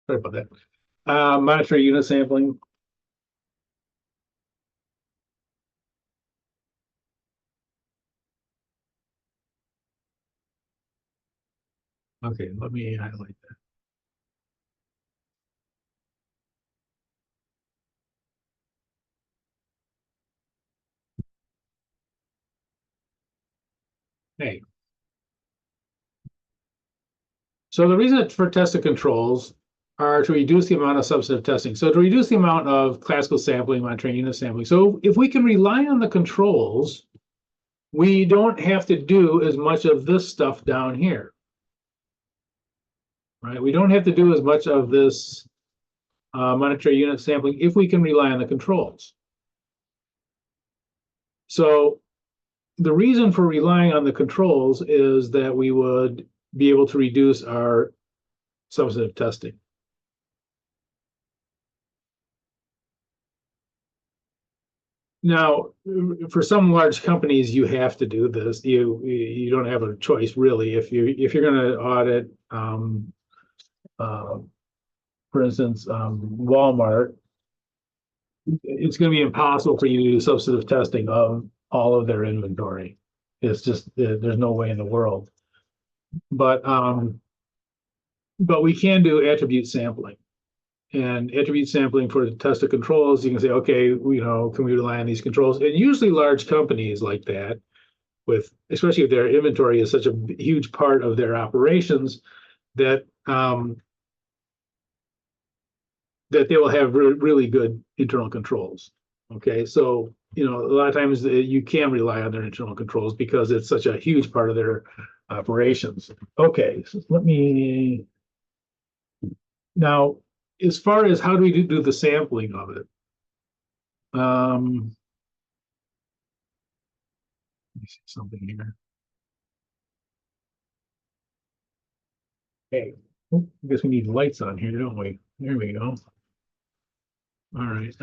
Sorry about that. Monetary unit sampling. Okay, let me highlight that. Hey. So the reason for tested controls are to reduce the amount of substantive testing. So to reduce the amount of classical sampling, monetary unit sampling. So if we can rely on the controls, we don't have to do as much of this stuff down here. Right? We don't have to do as much of this monetary unit sampling if we can rely on the controls. So the reason for relying on the controls is that we would be able to reduce our substantive testing. Now, for some large companies, you have to do this. You don't have a choice really. If you're going to audit, uh, for instance, Walmart, it's going to be impossible for you to do substantive testing of all of their inventory. It's just there's no way in the world. But we can do attribute sampling. And attribute sampling for the test of controls, you can say, okay, can we rely on these controls? And usually large companies like that, especially if their inventory is such a huge part of their operations, that that they will have really good internal controls. Okay, so a lot of times you can rely on their internal controls because it's such a huge part of their operations. Okay, so let me now, as far as how do we do the sampling of it? Let me see something here. Okay, I guess we need lights on here, don't we? There we go. All right.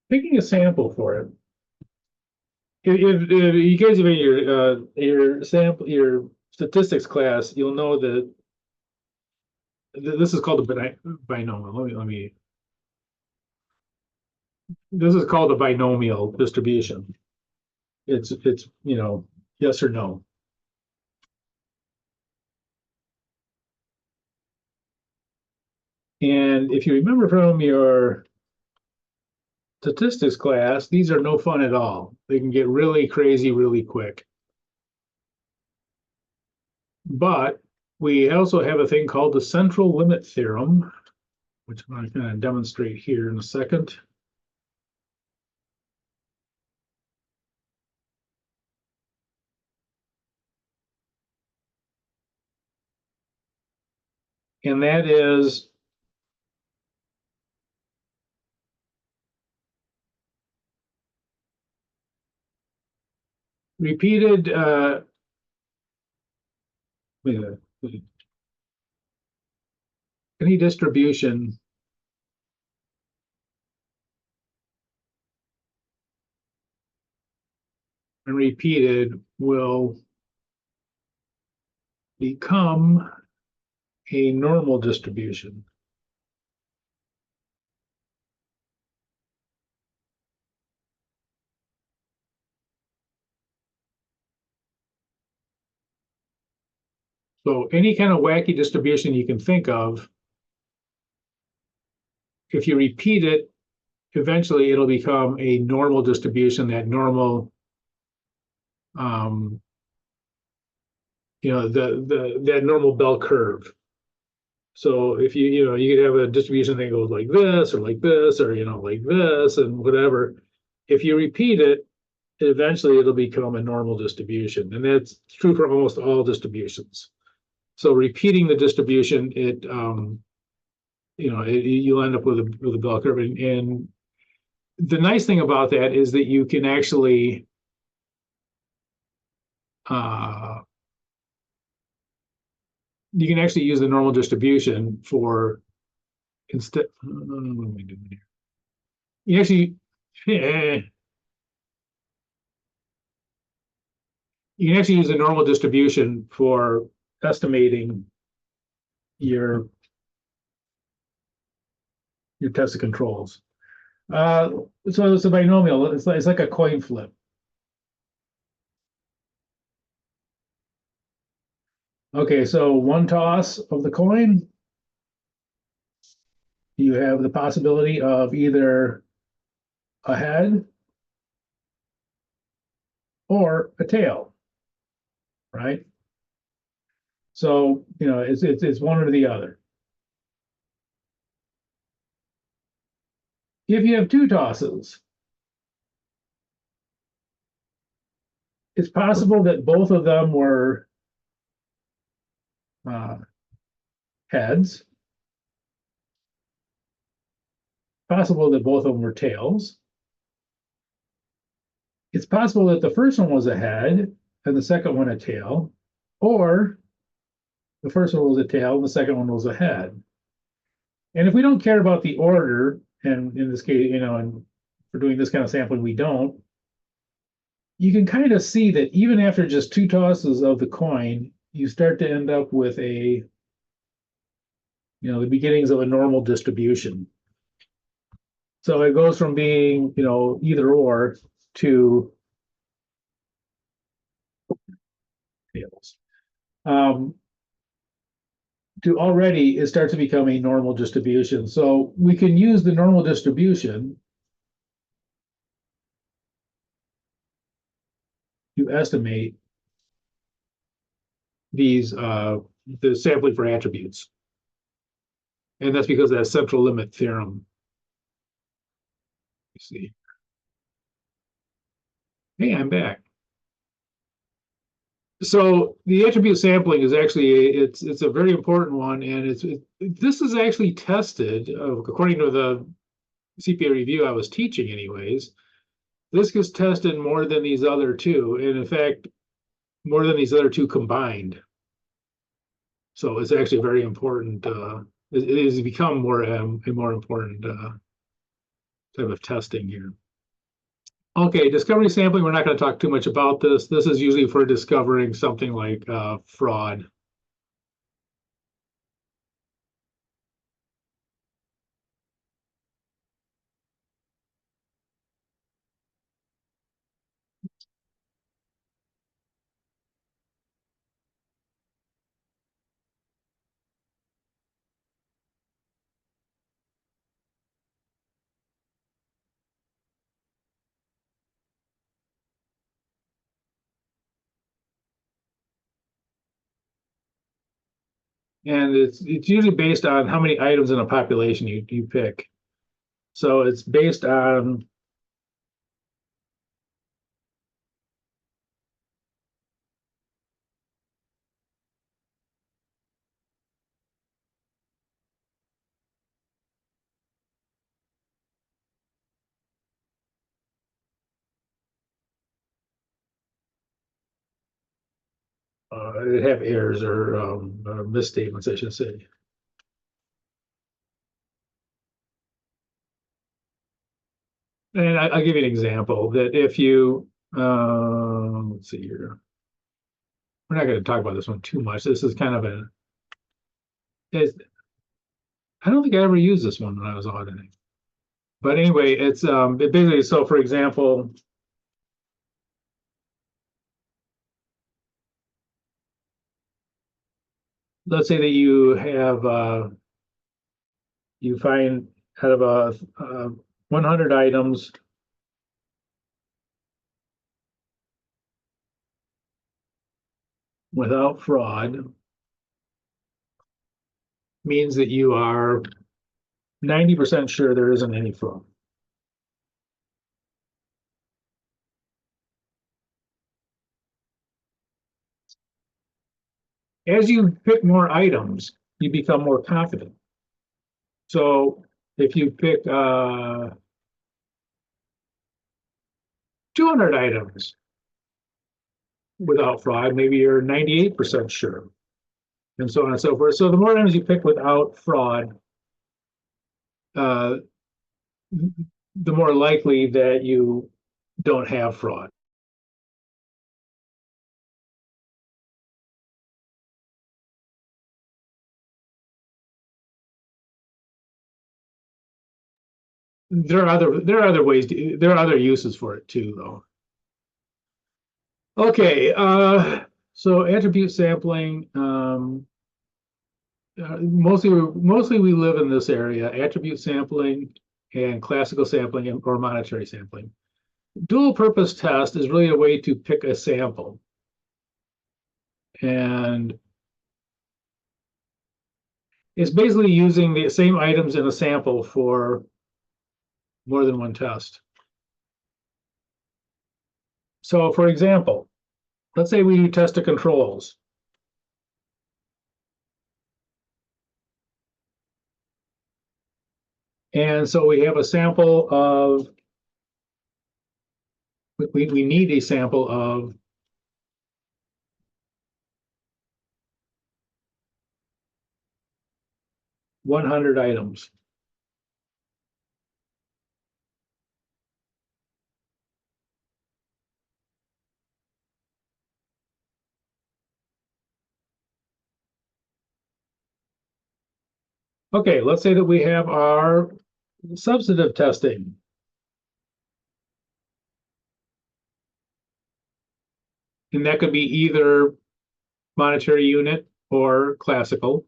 Picking a sample for it. If you guys have in your sample, your statistics class, you'll know that this is called a binomial. This is called a binomial distribution. It's yes or no. And if you remember from your statistics class, these are no fun at all. They can get really crazy really quick. But we also have a thing called the central limit theorem, which I'm going to demonstrate here in a second. And that is repeated any distribution and repeated will become a normal distribution. So any kind of wacky distribution you can think of, if you repeat it, eventually it'll become a normal distribution, that normal, that normal bell curve. So if you could have a distribution that goes like this or like this or like this and whatever. If you repeat it, eventually it'll become a normal distribution, and that's true for almost all distributions. So repeating the distribution, you'll end up with a bell curve, and the nice thing about that is that you can actually use the normal distribution for instead. What am I doing here? You actually, you can actually use the normal distribution for estimating your test of controls. So it's a binomial. It's like a coin flip. Okay, so one toss of the coin, you have the possibility of either a head or a tail, right? So it's one or the other. If you have two tosses, it's possible that both of them were heads. Possible that both of them were tails. It's possible that the first one was a head and the second one a tail, or the first one was a tail and the second one was a head. And if we don't care about the order, and in this case, and for doing this kind of sampling, we don't. You can kind of see that even after just 2 tosses of the coin, you start to end up with the beginnings of a normal distribution. So it goes from being, either or to tails. To already, it starts to become a normal distribution. So we can use the normal distribution to estimate the sampling for attributes. And that's because of that central limit theorem. You see. Hey, I'm back. So the attribute sampling is actually it's a very important one, and this is actually tested according to the CPA review I was teaching anyways. This gets tested more than these other two, and in fact, more than these other two combined. So it's actually very important. It has become a more important type of testing here. Okay, discovery sampling, we're not going to talk too much about this. This is usually for discovering something like fraud. And it's usually based on how many items in a population you pick. So it's based on it have errors or misstatements, I should say. And I'll give you an example that if you, let's see here. We're not going to talk about this one too much. This is kind of I don't think I ever used this one when I was auditing. But anyway, it's it basically, so for example, let's say that you have, you find out of 100 items, without fraud, means that you are 90% sure there isn't any fraud. As you pick more items, you become more confident. So if you pick 200 items without fraud, maybe you're 98% sure, and so on and so forth. So the more items you pick without fraud, the more likely that you don't have fraud. There are other ways there are other uses for it too, though. Okay, so attribute sampling. Mostly we live in this area: attribute sampling and classical sampling or monetary sampling. Dual purpose test is really a way to pick a sample, and it's basically using the same items in a sample for more than one test. So for example, let's say we test the controls. And so we have a sample of, we need a sample of 100 items. Okay, let's say that we have our substantive testing. And that could be either monetary unit or classical.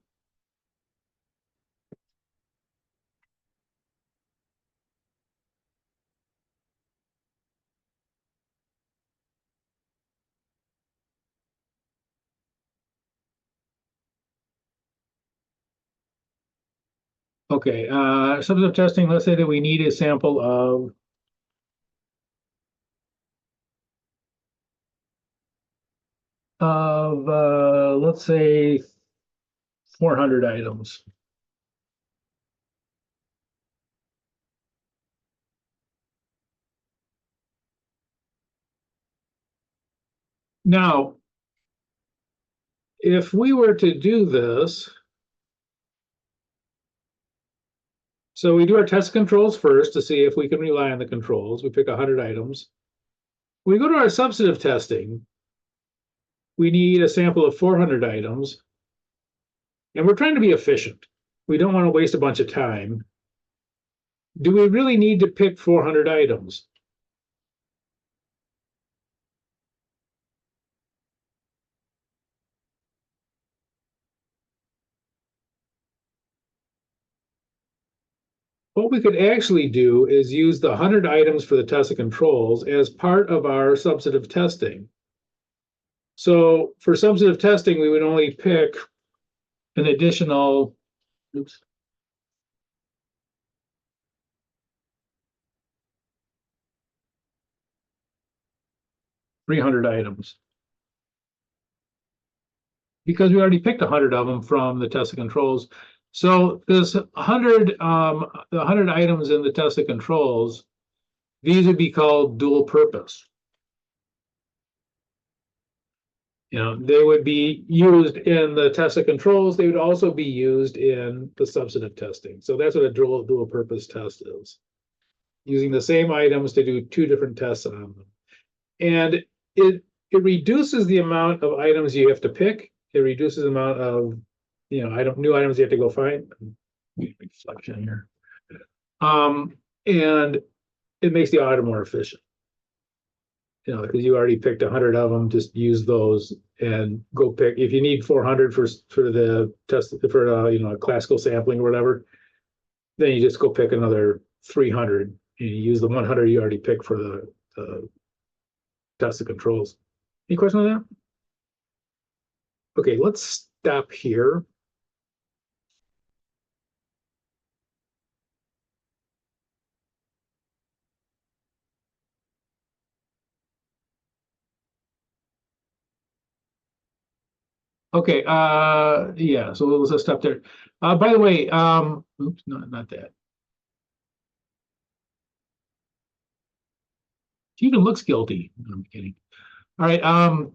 Okay, substantive testing, let's say that we need a sample of let's say 400 items. Now, if we were to do this, so we do our test controls first to see if we can rely on the controls. We pick 100 items. We go to our substantive testing. We need a sample of 400 items. And we're trying to be efficient. We don't want to waste a bunch of time. Do we really need to pick 400 items? What we could actually do is use the 100 items for the test of controls as part of our substantive testing. So for substantive testing, we would only pick an additional, oops, $300 items. Because we already picked 100 of them from the test of controls. So this 100, the 100 items in the test of controls, these would be called dual purpose. You know, they would be used in the test of controls. They would also be used in the substantive testing. So that's what a dual purpose test is. Using the same items to do two different tests on them. And it reduces the amount of items you have to pick. It reduces the amount of, you know, new items you have to go find. Reflection here. And it makes the audit more efficient. You know, because you already picked 100 of them, just use those and go pick. If you need 400 for the test for you know, a classical sampling or whatever, then you just go pick another 300 and you use the 100 you already picked for the test of controls. Any question on that? Okay, let's stop here. Okay, yeah, so let's just stop there. By the way, oops, no, not that. She even looks guilty. No, I'm kidding. All right,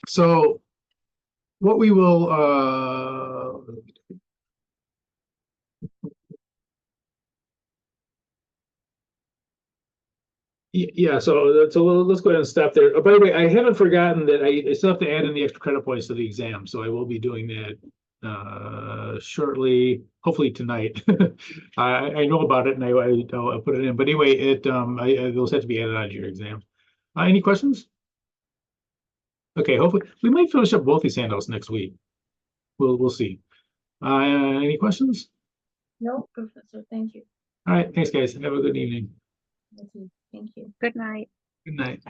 so what we will yeah, so let's go ahead and stop there. Oh, by the way, I haven't forgotten that I still have to add in the extra credit points to the exam, so I will be doing that shortly, hopefully tonight. I know about it and I'll put it in, but anyway, those have to be added onto your exam. Any questions? Okay, hopefully we might finish up both these handouts next week. We'll see. Any questions? No, Professor, thank you. All right, thanks guys. Have a good evening. Thank you. Good night. Good night.